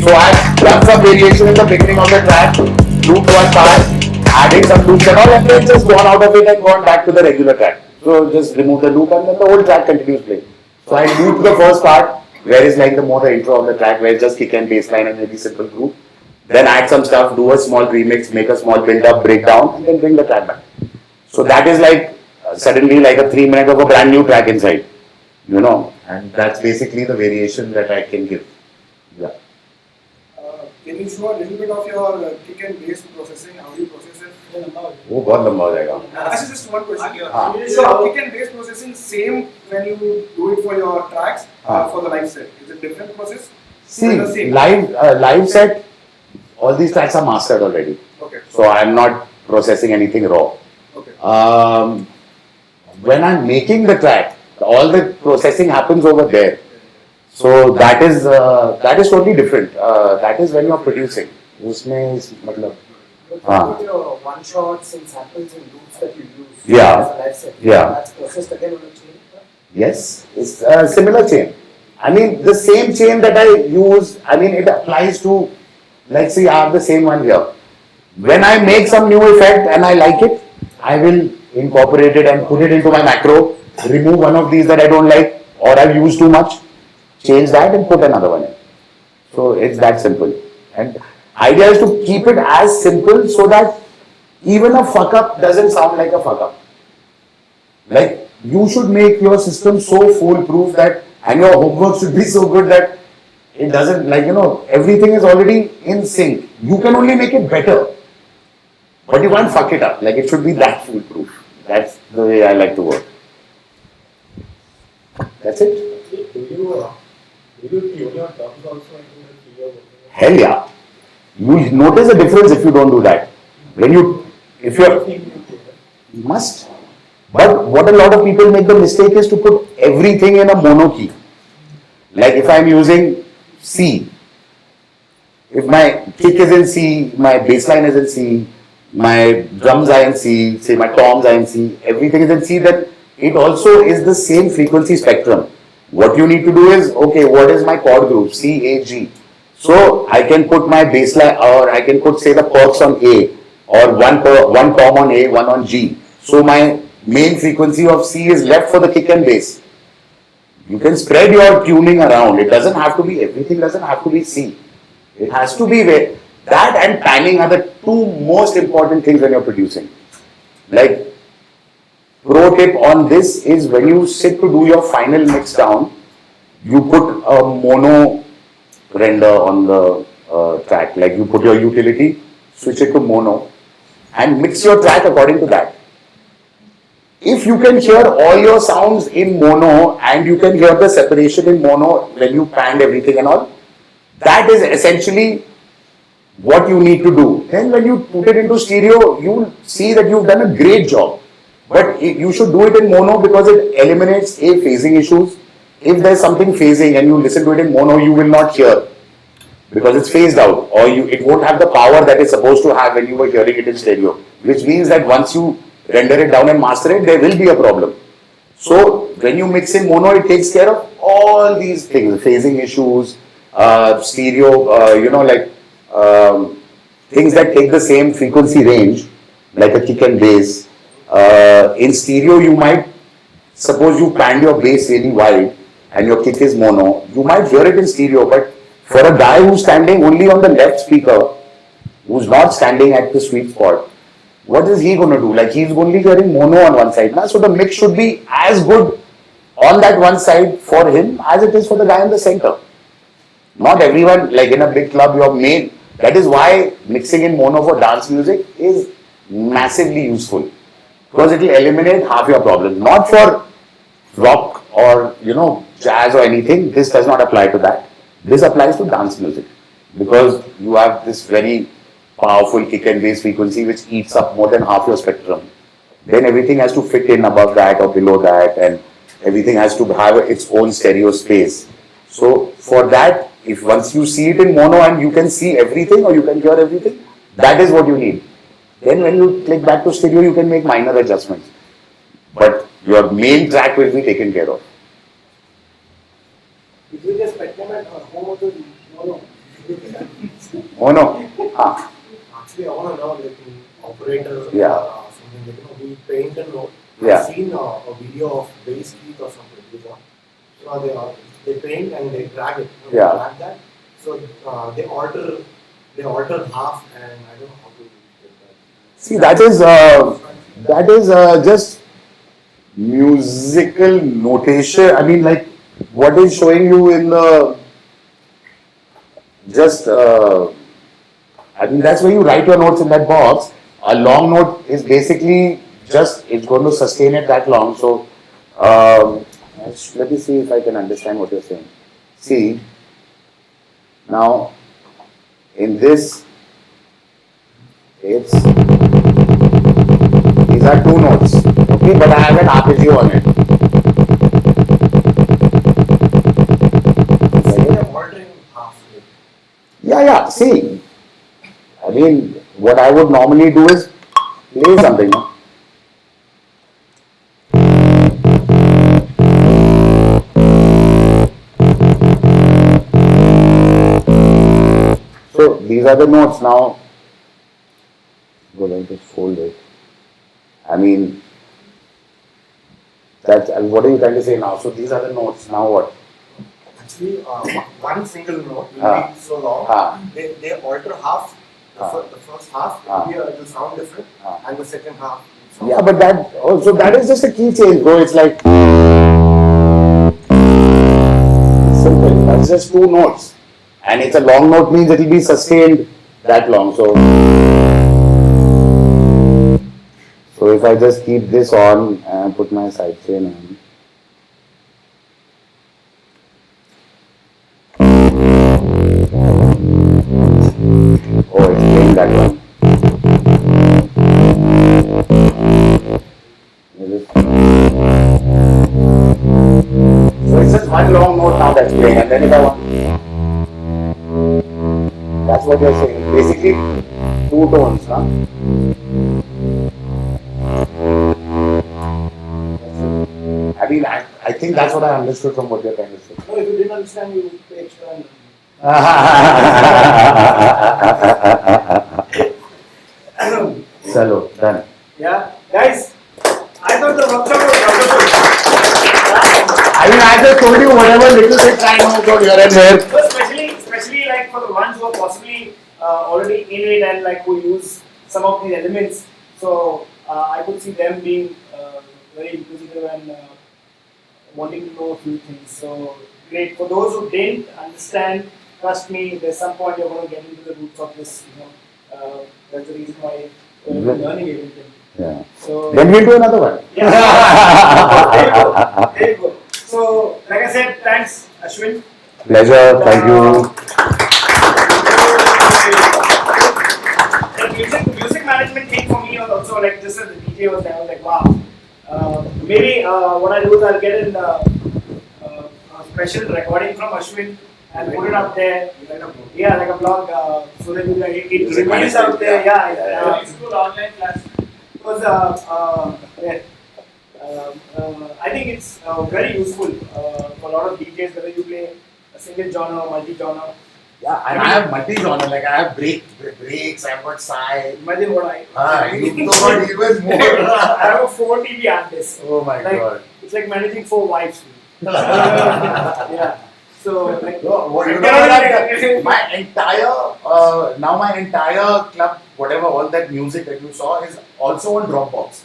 So I've done some variation in the beginning of the track, looped one part, added some loops and all, and then just gone out of it and gone back to the regular track. So just remove the loop and then the whole track continues playing. So I loop the first part, where is like the more the intro of the track, where it's just kick and bass line and maybe simple groove. Then add some stuff, do a small remix, make a small build up, breakdown, and then bring the track back. So that is like suddenly like a 3 minute of a brand new track inside. You know, and that's basically the variation that I can give. Yeah. Can you show a little bit of your kick and bass processing? How do you process it? वो बहुत लंबा हो जाएगा. This is just one question. हाँ. So kick and bass processing same when you do it for your tracks for the live set. Is it different process? See, live set, all these tracks are mastered already. Okay. So I'm not processing anything raw. Okay. When I'm making the track, all the processing happens over there. So that is totally different. That is when you're producing. उसमें मतलब But your one shots and samples and loops that you use Yeah. as a live set, Yeah. that's processed again on a chain. Yes, it's a similar chain. I mean, the same chain that I use, I mean, it applies to, let's say I have the same one here. When I make some new effect and I like it, I will incorporate it and put it into my macro, remove one of these that I don't like or I've used too much, change that and put another one in. So it's that simple. And idea is to keep it as simple so that even a fuck up doesn't sound like a fuck up. Like, you should make your system so foolproof that, and your homework should be so good that it doesn't, like, you know, everything is already in sync. You can only make it better. But you can't fuck it up. Like it should be that foolproof. That's the way I like to work. That's it. Do you tune your drums also into the key you're working on? Hell yeah. You notice a difference if you don't do that. If you're, you must. But what a lot of people make the mistake is to put everything in a mono key. Like if I'm using C, if my kick is in C, my bass line is in C, my drums are in C, say my toms are in C, everything is in C, then it also is the same frequency spectrum. What you need to do is, okay, what is my chord group? C, A, G. So I can put my bass line, or I can put say the perks on A, or one tom on A, one on G. So my main frequency of C is left for the kick and bass. You can spread your tuning around. It doesn't have to be, everything doesn't have to be C. It has to be where, that and panning are the two most important things when you're producing. Like, pro tip on this is when you sit to do your final mix down, you put a mono render on the track. Like you put your utility, switch it to mono, and mix your track according to that. If you can hear all your sounds in mono and you can hear the separation in mono when you panned everything and all, that is essentially what you need to do. Then when you put it into stereo, you will see that you've done a great job. But you should do it in mono because it eliminates phasing issues. If there's something phasing and you listen to it in mono, you will not hear because it's phased out, or it won't have the power that it's supposed to have when you were hearing it in stereo. Which means that once you render it down and master it, there will be a problem. So when you mix in mono, it takes care of all these things, phasing issues, stereo, things that take the same frequency range, like a kick and bass. In stereo, you might, suppose you panned your bass really wide and your kick is mono, you might hear it in stereo, but for a guy who's standing only on the left speaker, who's not standing at the sweet spot, what is he going to do? Like he's only hearing mono on one side. So the mix should be as good on that one side for him as it is for the guy in the center. Not everyone, like in a big club, your main. That is why mixing in mono for dance music is massively useful. Because it will eliminate half your problems. Not for rock or jazz or anything. This does not apply to that. This applies to dance music. Because you have this very powerful kick and bass frequency which eats up more than half your spectrum. Then everything has to fit in above that or below that, and everything has to have its own stereo space. So for that, if once you see it in mono and you can see everything or you can hear everything, that is what you need. Then when you click back to stereo, you can make minor adjustments. But your main track will be taken care of. Did you just recommend or home to mono? Mono? Ah. Actually, I want to know, like in operator Yeah. something, we paint and note. Yeah. I've seen a video of bass Keith or something. So they paint and they drag it. They Yeah. drag that. So they alter half, and I don't know how to get that. See, that is just musical notation. I mean, like what is showing you in the I mean, that's where you write your notes in that box. A long note is basically just, it's going to sustain it that long. So, let me see if I can understand what you're saying. See, now, in this, these are two notes, okay, but I have an arpeggio on it. They're altering half. Yeah, see, I mean, what I would normally do is play something, no? So, these are the notes now. Go like this, fold it. I mean, what are you trying to say now? So, these are the notes, now what? Actually, one single note will be so long. They alter half. The first half it will sound different, and the second half. Yeah, but that is just a key change, bro. It's like simple. That's just two notes, and it's a long note means it will be sustained that long. So I just keep this on and put my side chain on. Oh, it's playing that one. Is it? So it's just one long note now that's playing, and then if I want, that's what they're saying. Basically, two tones, huh? I mean, I think that's what I understood from what you're trying to say. No, if you didn't understand, you would pay extra. Chalo, done. Yeah, guys, I thought the workshop was wonderful. I mean, I just told you whatever little bits I know about here and there. So especially like for the ones who are possibly already in it and like who use some of these elements. So I could see them being very inquisitive and wanting to know a few things. So great. For those who didn't understand, trust me, there's some point you're going to get into the roots of this. That's the reason why we're learning everything. Yeah. So Then we'll do another one. yeah. There you go. So like I said, thanks Ashwin. Pleasure. Thank you. The music management thing for me was also like just as the DJ was there, I was like, wow. Maybe what I do is I'll get in a special recording from Ashwin and put it up there. Yeah, like a blog. So that it remains out there. Yeah. School online class. Because I think it's very useful for a lot of DJs, whether you play a single genre or multi-genre. Yeah, and I have multi-genre, like I have breaks, I have got side. Imagine what I. You got even more. I have a 4 TV artist. Oh my Like, god. it's like managing 4 wives. Yeah. So like. No, what you know that my entire now my entire club, whatever all that music that you saw is also on Dropbox.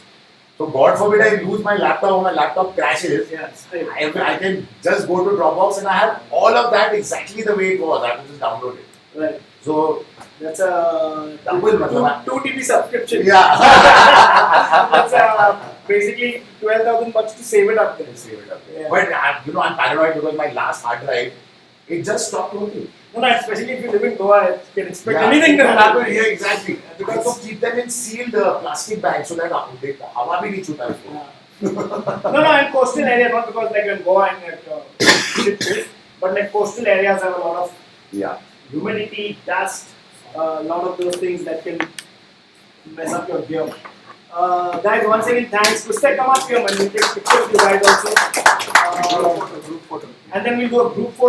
So God forbid I lose my laptop or my laptop crashes. Yes. I can just go to Dropbox and I have all of that exactly the way it was. I have to just download it. Right. So That's a double matlab. 2 TV subscription. Yeah. That's basically 12,000 bucks to save it up there. Save it up. Yeah. But I'm paranoid because my last hard drive, it just stopped working. No, especially if you live in Goa, you can expect Yeah, anything to happen. Yeah, exactly. Because to keep them in sealed plastic bags so that hawa bhi nahi chuta usko. No, in coastal area, not because like in Goa and like, but like coastal areas have a lot of Yeah. humidity, dust, a lot of those things that can mess up your gear. Guys, once again, thanks. Puste, come up here, man. We'll take pictures of you guys also. And then we'll do a group photo.